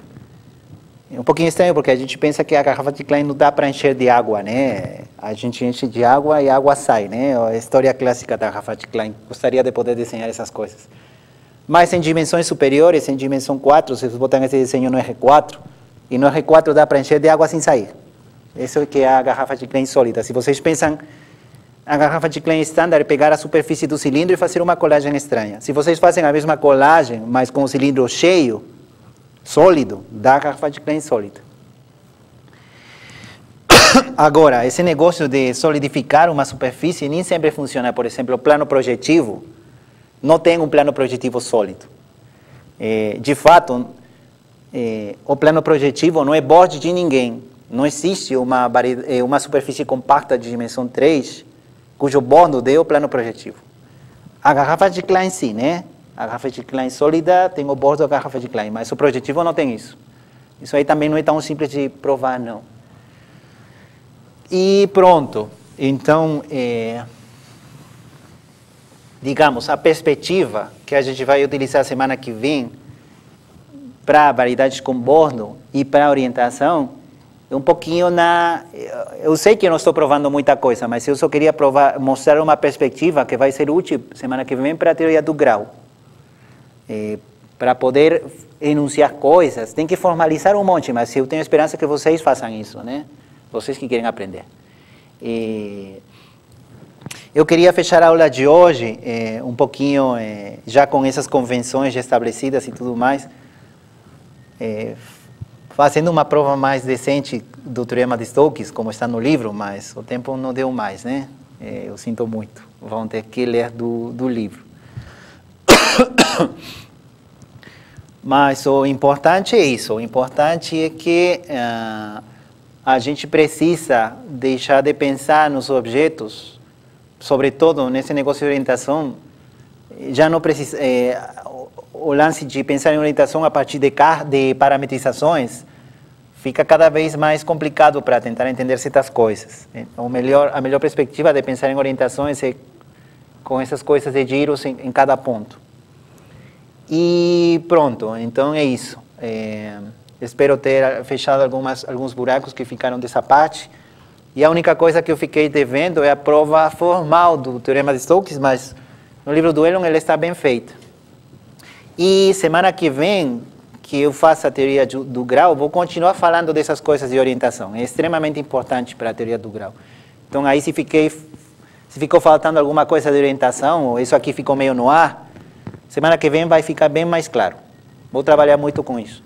é um pouquinho estranho, porque a gente pensa que a garrafa de Klein não dá para encher de água, né? A gente enche de água e a água sai, né? A história clássica da garrafa de Klein. Gostaria de poder desenhar essas coisas. Mas em dimensões superiores, em dimensão 4, vocês botam esse desenho no R4, e no R4 dá para encher de água sem sair. Isso é que é a garrafa de Klein sólida. Se vocês pensam, a garrafa de Klein estándar é pegar a superfície do cilindro e fazer uma colagem estranha. Se vocês fazem a mesma colagem, mas com o cilindro cheio, sólido, dá a garrafa de Klein sólida. Agora, esse negócio de solidificar uma superfície nem sempre funciona. Por exemplo, o plano projetivo não tem um plano projetivo sólido. De fato, o plano projetivo não é borde de ninguém. Não existe uma superfície compacta de dimensão 3 cujo bordo dê o plano projetivo. A garrafa de Klein sim, né? A garrafa de Klein sólida tem o bordo da garrafa de Klein, mas o projetivo não tem isso. Isso aí também não é tão simples de provar, não. E pronto. Então, digamos, a perspectiva que a gente vai utilizar semana que vem para variedades com bordo e para orientação é um pouquinho eu sei que eu não estou provando muita coisa, mas eu só queria mostrar uma perspectiva que vai ser útil semana que vem para a teoria do grau. Para poder enunciar coisas, tem que formalizar um monte, mas eu tenho esperança que vocês façam isso, né? Vocês que querem aprender. Eu queria fechar a aula de hoje um pouquinho já com essas convenções já estabelecidas e tudo mais, fazendo uma prova mais decente do teorema de Stokes, como está no livro, mas o tempo não deu mais, né? Eu sinto muito, vão ter que ler do livro. Mas o importante é isso, o importante é que a gente precisa deixar de pensar nos objetos, sobretudo nesse negócio de orientação, já não precisa, o lance de pensar em orientação a partir de parametrizações fica cada vez mais complicado para tentar entender certas coisas. Então, a melhor perspectiva de pensar em orientações é com essas coisas de giros em cada ponto. E pronto, então é isso. Espero ter fechado alguns buracos que ficaram dessa parte. E a única coisa que eu fiquei devendo é a prova formal do teorema de Stokes, mas no livro do Elon ele está bem feito. E semana que vem, que eu faço a teoria do grau, vou continuar falando dessas coisas de orientação. É extremamente importante para a teoria do grau. Então aí se ficou faltando alguma coisa de orientação, ou isso aqui ficou meio no ar, semana que vem vai ficar bem mais claro. Vou trabalhar muito com isso.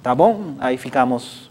Tá bom? Aí ficamos